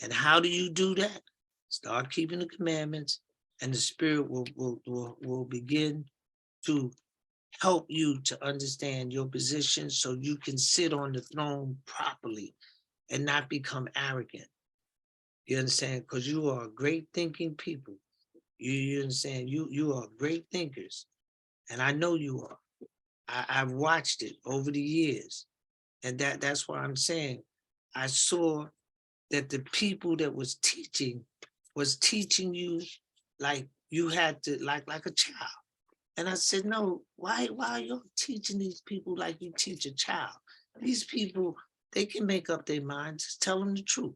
And how do you do that? Start keeping the commandments, and the Spirit will begin to help you to understand your position so you can sit on the throne properly and not become arrogant. You understand? Because you are great thinking people. You understand? You are great thinkers. And I know you are. I've watched it over the years. And that's why I'm saying I saw that the people that was teaching you like you had to like a child. And I said, no, why are you teaching these people like you teach a child? These people, they can make up their minds. Just tell them the truth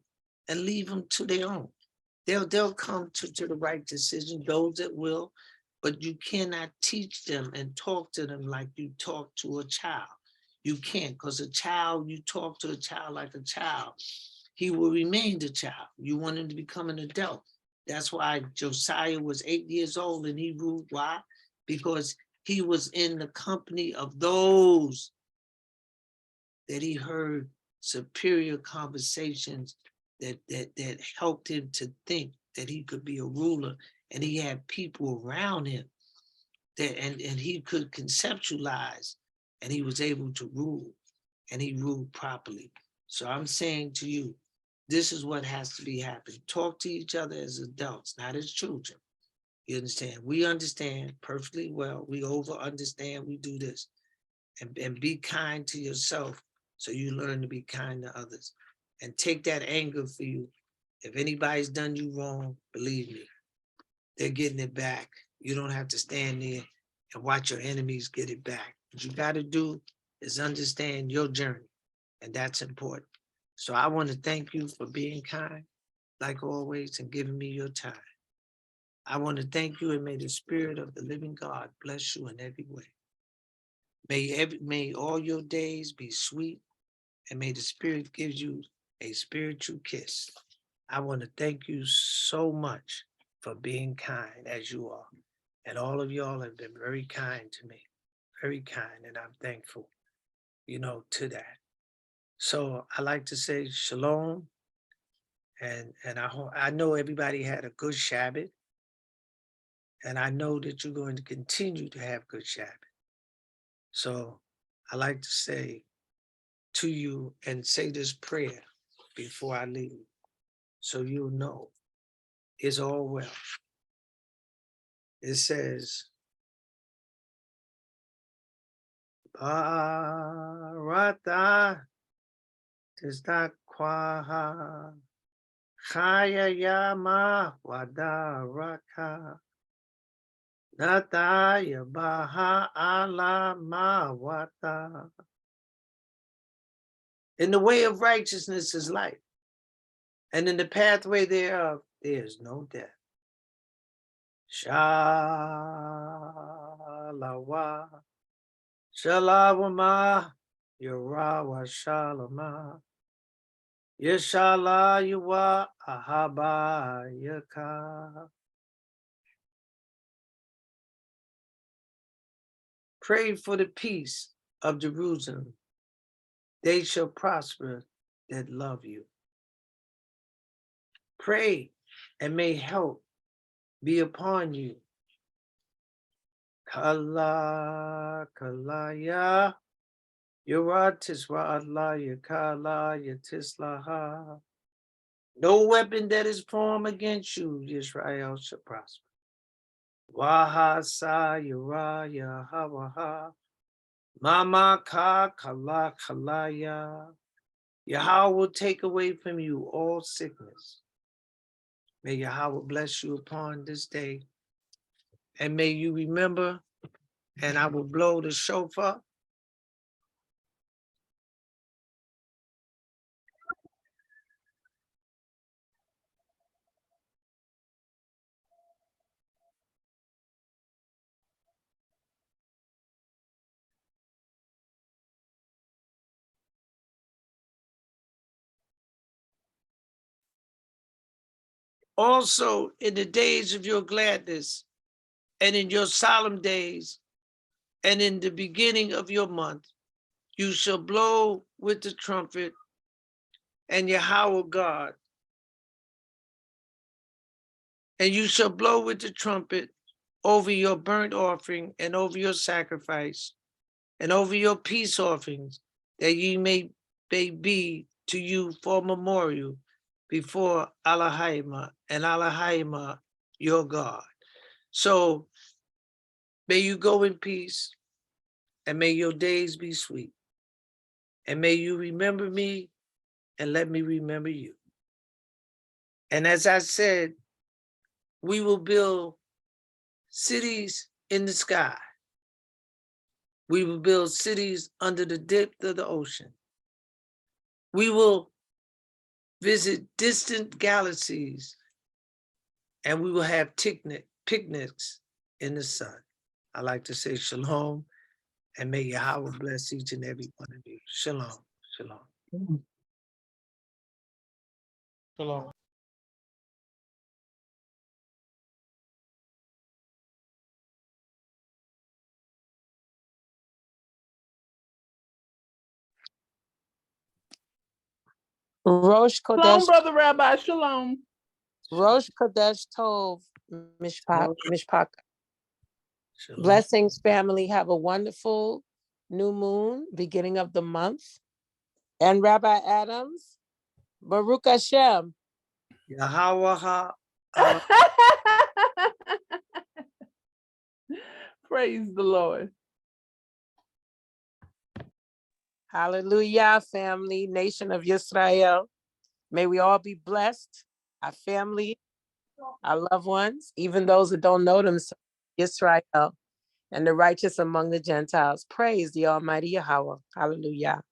and leave them to their own. They'll come to the right decision, those that will, but you cannot teach them and talk to them like you talk to a child. You can't, because a child, you talk to a child like a child, he will remain a child. You want him to become an adult. That's why Josiah was 8 years old and he ruled. Why? Because he was in the company of those that he heard superior conversations that helped him to think that he could be a ruler, and he had people around him that and he could conceptualize, and he was able to rule, and he ruled properly. So I'm saying to you, this is what has to be happening. Talk to each other as adults, not as children. You understand? We understand perfectly well. We over understand. We do this. And be kind to yourself so you learn to be kind to others. And take that anger for you. If anybody's done you wrong, believe me, they're getting it back. You don't have to stand there and watch your enemies get it back. What you got to do is understand your journey. And that's important. So I want to thank you for being kind, like always, and giving me your time. I want to thank you, and may the Spirit of the living God bless you in every way. May all your days be sweet, and may the Spirit give you a spiritual kiss. I want to thank you so much for being kind as you are. And all of y'all have been very kind to me, very kind, and I'm thankful, to that. So I like to say shalom, and I know everybody had a good Shabbat, and I know that you're going to continue to have good Shabbat. So I like to say to you and say this prayer before I leave, so you'll know it's all well. It says, Barata Tistakwaha Chaya Yama Wadaraka Nataya Baha Alama Wata. In the way of righteousness is life, and in the pathway thereof there is no death. Shalawa Shalawama Yurawa Shalama Yeshala Yuwa Ahaba Yaka. Pray for the peace of Jerusalem. They shall prosper that love you. Pray, and may help be upon you. Kala Kalaya Yuratisra Alaya Kala Yatislaha. No weapon that is formed against you, Israel, shall prosper. Wahasa Yuraya Hawaha. Mama ka kala kalaya. Yahweh will take away from you all sickness. May Yahweh bless you upon this day. And may you remember, and I will blow the shofar. Also in the days of your gladness, and in your solemn days, and in the beginning of your month, you shall blow with the trumpet, and Yahweh God. And you shall blow with the trumpet over your burnt offering, and over your sacrifice, and over your peace offerings, that ye may be to you for memorial before Elohim and Elohim your God. So may you go in peace, and may your days be sweet. And may you remember me, and let me remember you. And as I said, we will build cities in the sky. We will build cities under the depth of the ocean. We will visit distant galaxies, and we will have picnics in the sun. I like to say shalom, and may Yahweh bless each and every one of you. Shalom, shalom. Shalom. Rosh Shalom, Kodesh, Brother Rabbi. Shalom. Rosh Kodesh Tov, Mishpat. Shalom. Blessings, family. Have a wonderful new moon, beginning of the month. And Rabbi Adams, Baruch Hashem. Yahweh. Praise the Lord. Hallelujah, family, nation of Israel. May we all be blessed, our family, our loved ones, even those that don't know them, Israel, and the righteous among the Gentiles. Praise the Almighty Yahweh. Hallelujah.